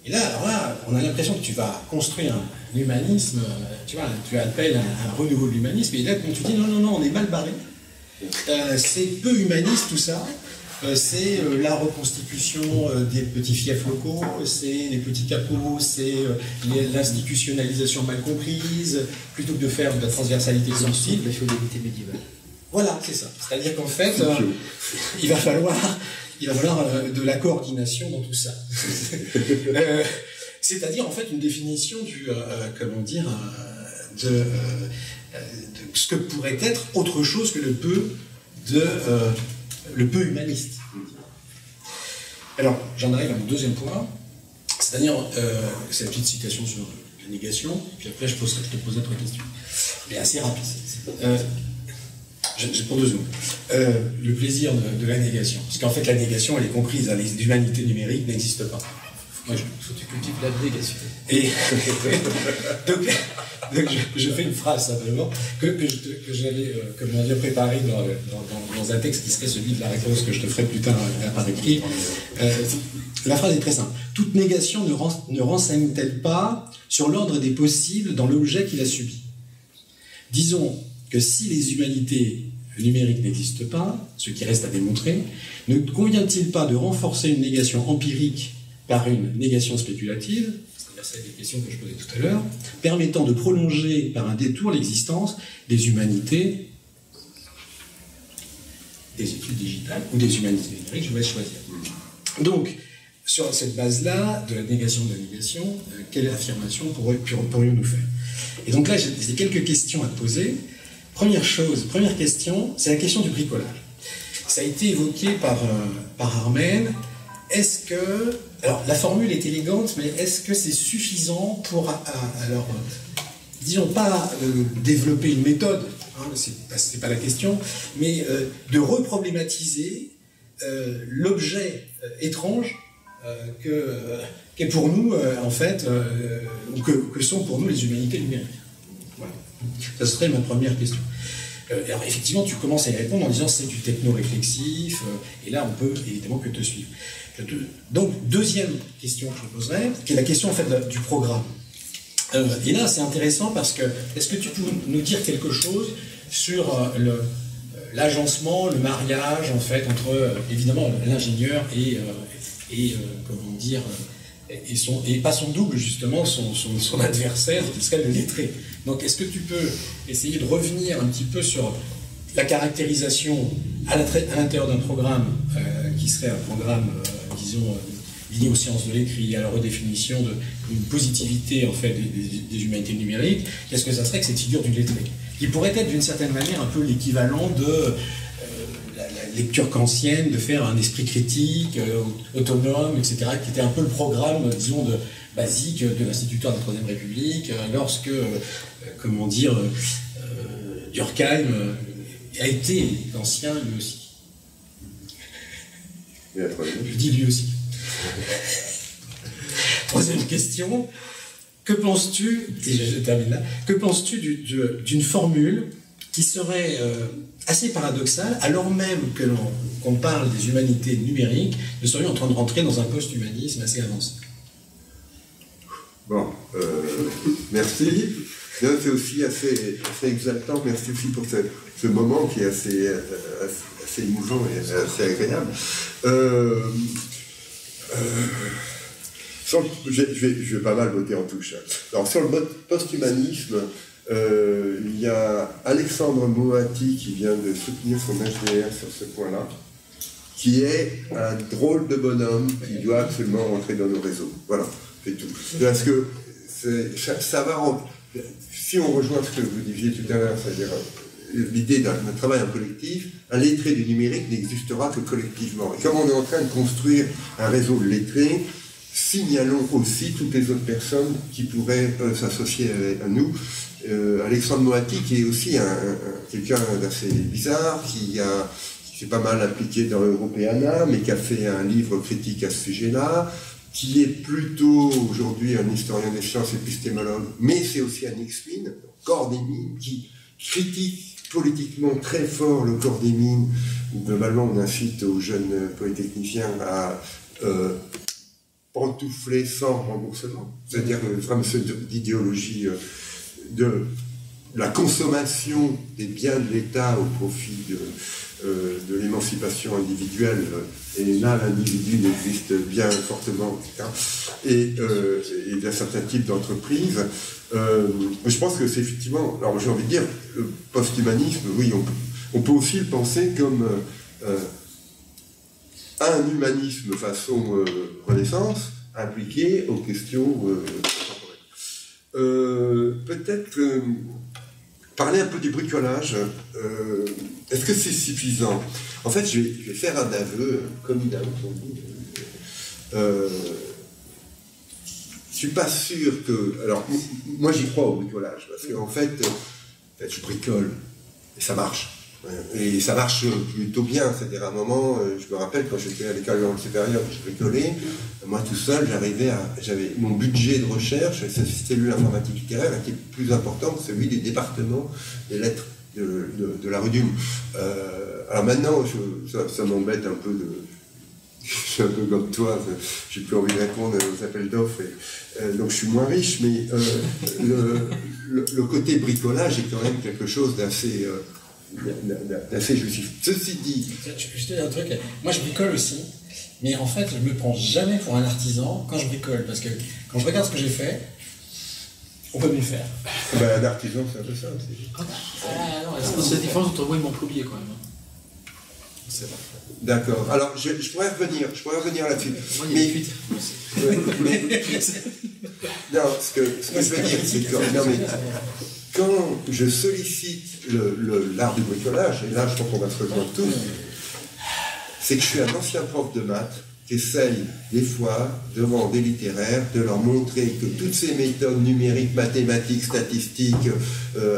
Speaker 1: Et là, alors là, on a l'impression que tu vas construire un humanisme, tu appelles un renouveau de l'humanisme, et là, quand tu dis non, on est mal barré, c'est peu humaniste tout ça, c'est la reconstitution des petits fiefs locaux, c'est les petits capots, c'est l'institutionnalisation mal comprise, plutôt que de faire de la transversalité sensible.
Speaker 7: La féodalité médiévale.
Speaker 1: Voilà, c'est ça. C'est-à-dire qu'en fait, il va falloir de la coordination dans tout ça. C'est-à-dire en fait une définition de ce que pourrait être autre chose que le peu humaniste. Alors, j'en arrive à mon deuxième point, c'est-à-dire cette petite citation sur la négation, puis après je te poserai 3 questions. Mais assez rapide. J'ai pour 2 secondes. Le plaisir de la négation. Parce qu'en fait, la négation, elle est comprise. Les humanités numériques n'existent pas.
Speaker 3: Moi, faut que tu cultives la négation.
Speaker 1: Et donc je fais une phrase simplement que j'avais préparée dans un texte qui serait celui de la réponse que je te ferai plus tard par écrit. La phrase est très simple. Toute négation ne renseigne-t-elle pas sur l'ordre des possibles dans l'objet qu'il a subi? Disons que si les humanités numériques n'existent pas, ce qui reste à démontrer, ne convient-il pas de renforcer une négation empirique par une négation spéculative, c'est-à-dire celle des questions que je posais tout à l'heure, permettant de prolonger par un détour l'existence des humanités, des études digitales ou des humanités numériques, je vous laisse choisir. Donc, sur cette base-là, de la négation de la négation, quelle affirmation pourrions-nous faire? Et donc là, j'ai quelques questions à te poser. Première question, c'est la question du bricolage. Ça a été évoqué par Armen. Est-ce que... Alors, la formule est élégante, mais est-ce que c'est suffisant pour, disons pas développer une méthode, c'est pas la question, mais de reproblématiser l'objet étrange qu'est pour nous, en fait, ou que sont pour nous les humanités numériques. Voilà. Ça serait ma première question. Alors effectivement, tu commences à y répondre en disant c'est du techno-réflexif, et là on peut évidemment que te suivre. Donc, deuxième question que je poserai, qui est la question en fait du programme. Et là, c'est intéressant parce que, est-ce que tu peux nous dire quelque chose sur l'agencement, le mariage, en fait, entre, évidemment, l'ingénieur et comment dire, et pas son double, justement, son adversaire, qui serait le lettré. Donc, est-ce que tu peux essayer de revenir un petit peu sur la caractérisation à l'intérieur d'un programme qui serait un programme, disons, lié aux sciences de l'écrit, à la redéfinition d'une positivité en fait des humanités numériques, qu'est-ce que ça serait que cette figure du lettré, qui pourrait être d'une certaine manière un peu l'équivalent de la lecture kantienne, de faire un esprit critique, autonome, etc., qui était un peu le programme, disons, basique de l'institutoire de la Troisième République, lorsque, comment dire, Durkheim a été ancien lui aussi. Je dis lui aussi. Troisième question. Que penses-tu, et je termine là, que penses-tu d'une formule qui serait assez paradoxale, alors même que qu'on parle des humanités numériques, nous serions en train de rentrer dans un post-humanisme assez avancé?
Speaker 4: Bon, merci. C'est aussi assez exaltant. Merci aussi pour ce moment qui est assez émouvant et assez agréable. Je vais pas mal voter en touche. Alors, sur le post-humanisme, il y a Alexandre Moati qui vient de soutenir son HDR sur ce point-là, qui est un drôle de bonhomme qui doit absolument rentrer dans nos réseaux. Voilà, c'est tout. Parce que ça va rendre... Si on rejoint ce que vous disiez tout à l'heure, c'est-à-dire l'idée d'un travail en collectif, un lettré du numérique n'existera que collectivement. Et comme on est en train de construire un réseau de lettrés, signalons aussi toutes les autres personnes qui pourraient s'associer à nous. Alexandre Moati, qui est aussi quelqu'un d'assez bizarre, qui s'est pas mal impliqué dans l'Europeana, mais qui a fait un livre critique à ce sujet-là, qui est plutôt aujourd'hui un historien des sciences épistémologue, mais c'est aussi un X-Min, corps des mines, qui critique politiquement très fort le corps des mines, où globalement on incite aux jeunes polytechniciens à pantoufler sans remboursement, c'est-à-dire vraiment cette idéologie de la consommation des biens de l'État au profit de l'émancipation individuelle, et là l'individu n'existe bien fortement, etc., et d'un certain type d'entreprise. Je pense que c'est effectivement, alors j'ai envie de dire, le post-humanisme, oui, on peut aussi le penser comme un humanisme façon Renaissance, appliqué aux questions contemporaines. Peut-être parler un peu du bricolage. Est-ce que c'est suffisant? En fait, je vais faire un aveu, comme il a entendu. Je suis pas sûr que... Alors, moi j'y crois au bricolage, parce qu'en fait, je bricole, et ça marche. Et ça marche plutôt bien, c'est-à-dire à un moment, je me rappelle quand j'étais à l'école supérieure, je bricolais, moi tout seul, j'avais mon budget de recherche, cette cellule informatique littéraire était plus important que celui des départements des lettres de la rue d'Ulm. Alors maintenant, ça m'embête un peu je suis un peu comme toi, j'ai plus envie de répondre aux appels d'offres, donc je suis moins riche, mais le côté bricolage est quand même quelque chose d'assez justif. Ceci dit...
Speaker 1: Je te dis un truc, moi je bricole aussi, mais en fait je me prends jamais pour un artisan quand je bricole, parce que quand je regarde ce que j'ai fait, on peut mieux faire.
Speaker 4: Un artisan c'est un peu ça aussi.
Speaker 3: C'est la différence entre moi et mon plombier quand même.
Speaker 1: C'est vrai.
Speaker 4: D'accord. Alors, je pourrais revenir là-dessus.
Speaker 3: Mais
Speaker 4: non, ce que je veux dire, c'est que quand je sollicite l'art du bricolage, et là, je pense qu'on va se rejoindre tous, c'est que je suis un ancien prof de maths qui essaye, des fois, devant des littéraires, de leur montrer que toutes ces méthodes numériques, mathématiques, statistiques,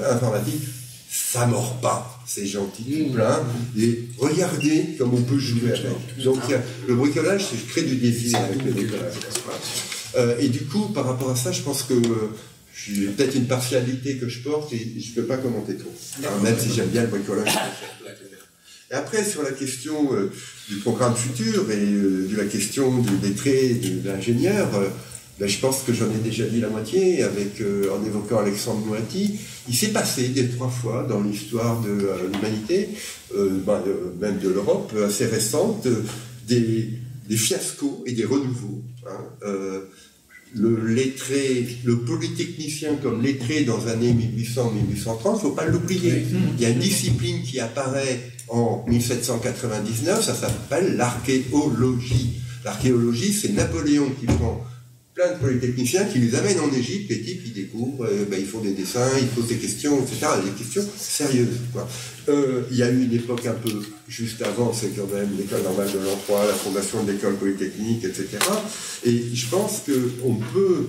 Speaker 4: informatiques, ça mord pas. C'est gentil, tout plein, et regardez comme on peut jouer avec. Donc le bricolage, c'est je crée du défi avec le bricolage. Et du coup, par rapport à ça, je pense que j'ai peut-être une partialité que je porte et je ne peux pas commenter trop. Alors, même si j'aime bien le bricolage. Et après, sur la question du programme futur et de la question du lettré, de l'ingénieur, ben, je pense que j'en ai déjà dit la moitié en évoquant Alexandre Moatti. Il s'est passé 2-3 fois dans l'histoire de l'humanité, même de l'Europe assez récente, des fiascos et des renouveaux. Hein. Le lettré, le polytechnicien comme lettré dans les années 1800-1830, il ne faut pas l'oublier. Il y a une discipline qui apparaît en 1799, ça s'appelle l'archéologie. L'archéologie, c'est Napoléon qui prend plein de polytechniciens qui les amènent en Égypte, les types ils découvrent, ils font des dessins, ils posent des questions, etc. Des questions sérieuses, quoi. Il y a eu une époque un peu juste avant, c'est quand même l'école normale de l'an 3, la fondation de l'école polytechnique, etc. Et je pense qu'on peut,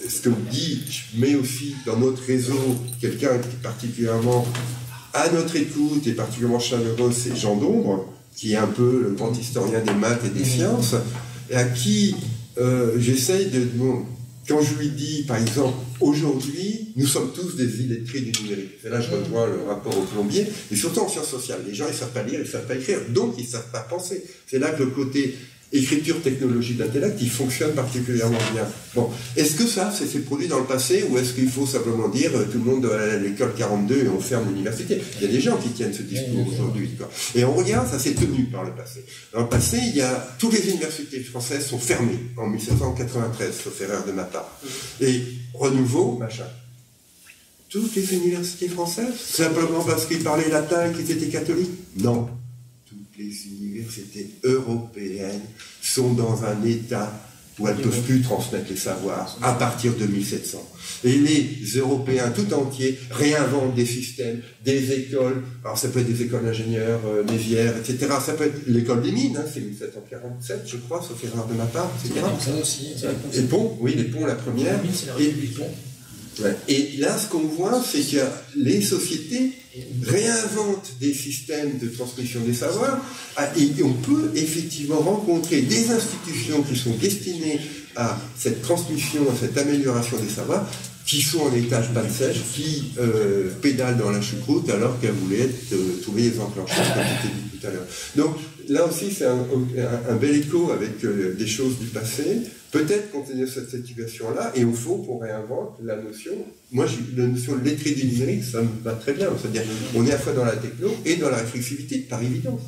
Speaker 4: ce que me dit, je mets aussi dans notre réseau quelqu'un qui est particulièrement à notre écoute et particulièrement chaleureux, c'est Jean Dombre, qui est un peu le grand historien des maths et des sciences, et à qui j'essaye de... Bon, quand je lui dis, par exemple, aujourd'hui, nous sommes tous des illettrés du numérique. Et là, je rejoins le rapport au plombier, mais surtout en sciences sociales. Les gens, ils ne savent pas lire, ils ne savent pas écrire, donc ils ne savent pas penser. C'est là que le côté écriture, technologie d'intellect, il fonctionne particulièrement bien. Bon, est-ce que ça s'est produit dans le passé, ou est-ce qu'il faut simplement dire tout le monde doit aller à l'école 42 et on ferme l'université? Il y a des gens qui tiennent ce discours aujourd'hui, quoi. Et on regarde, ça s'est tenu par le passé. Dans le passé, toutes les universités françaises sont fermées en 1793, sauf erreur de ma part. Et renouveau, machin. Toutes les universités françaises, simplement parce qu'ils parlaient latin et qu'ils étaient catholiques? Non. Les universités européennes sont dans un état où elles ne peuvent plus transmettre les savoirs à partir de 1700. Et les Européens tout entiers réinventent des systèmes, des écoles, alors ça peut être des écoles d'ingénieurs, Mézières, etc. Ça peut être l'école des mines, hein, c'est 1747, je crois, sauf erreur de ma part, etc. Les ponts, oui, les ponts, la première. Et là, ce qu'on voit, c'est que les sociétés réinventent des systèmes de transmission des savoirs, et on peut effectivement rencontrer des institutions qui sont destinées à cette transmission, à cette amélioration des savoirs, qui sont en étage panne sèche, qui pédalent dans la choucroute alors qu'elles voulaient trouver les enclencheurs, comme c'était dit tout à l'heure. Donc là aussi, c'est un bel écho avec des choses du passé. Peut-être continuer cette situation-là, et au fond, qu'on réinvente la notion. Moi, la notion de lettré du numérique, ça me va très bien. C'est-à-dire, on est à la fois dans la techno et dans la réflexivité, par évidence.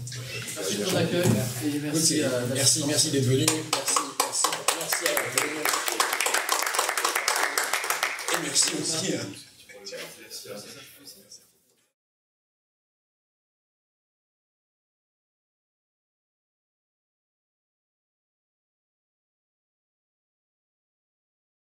Speaker 3: Merci pour l'accueil.
Speaker 7: Merci d'être venu. Merci aussi.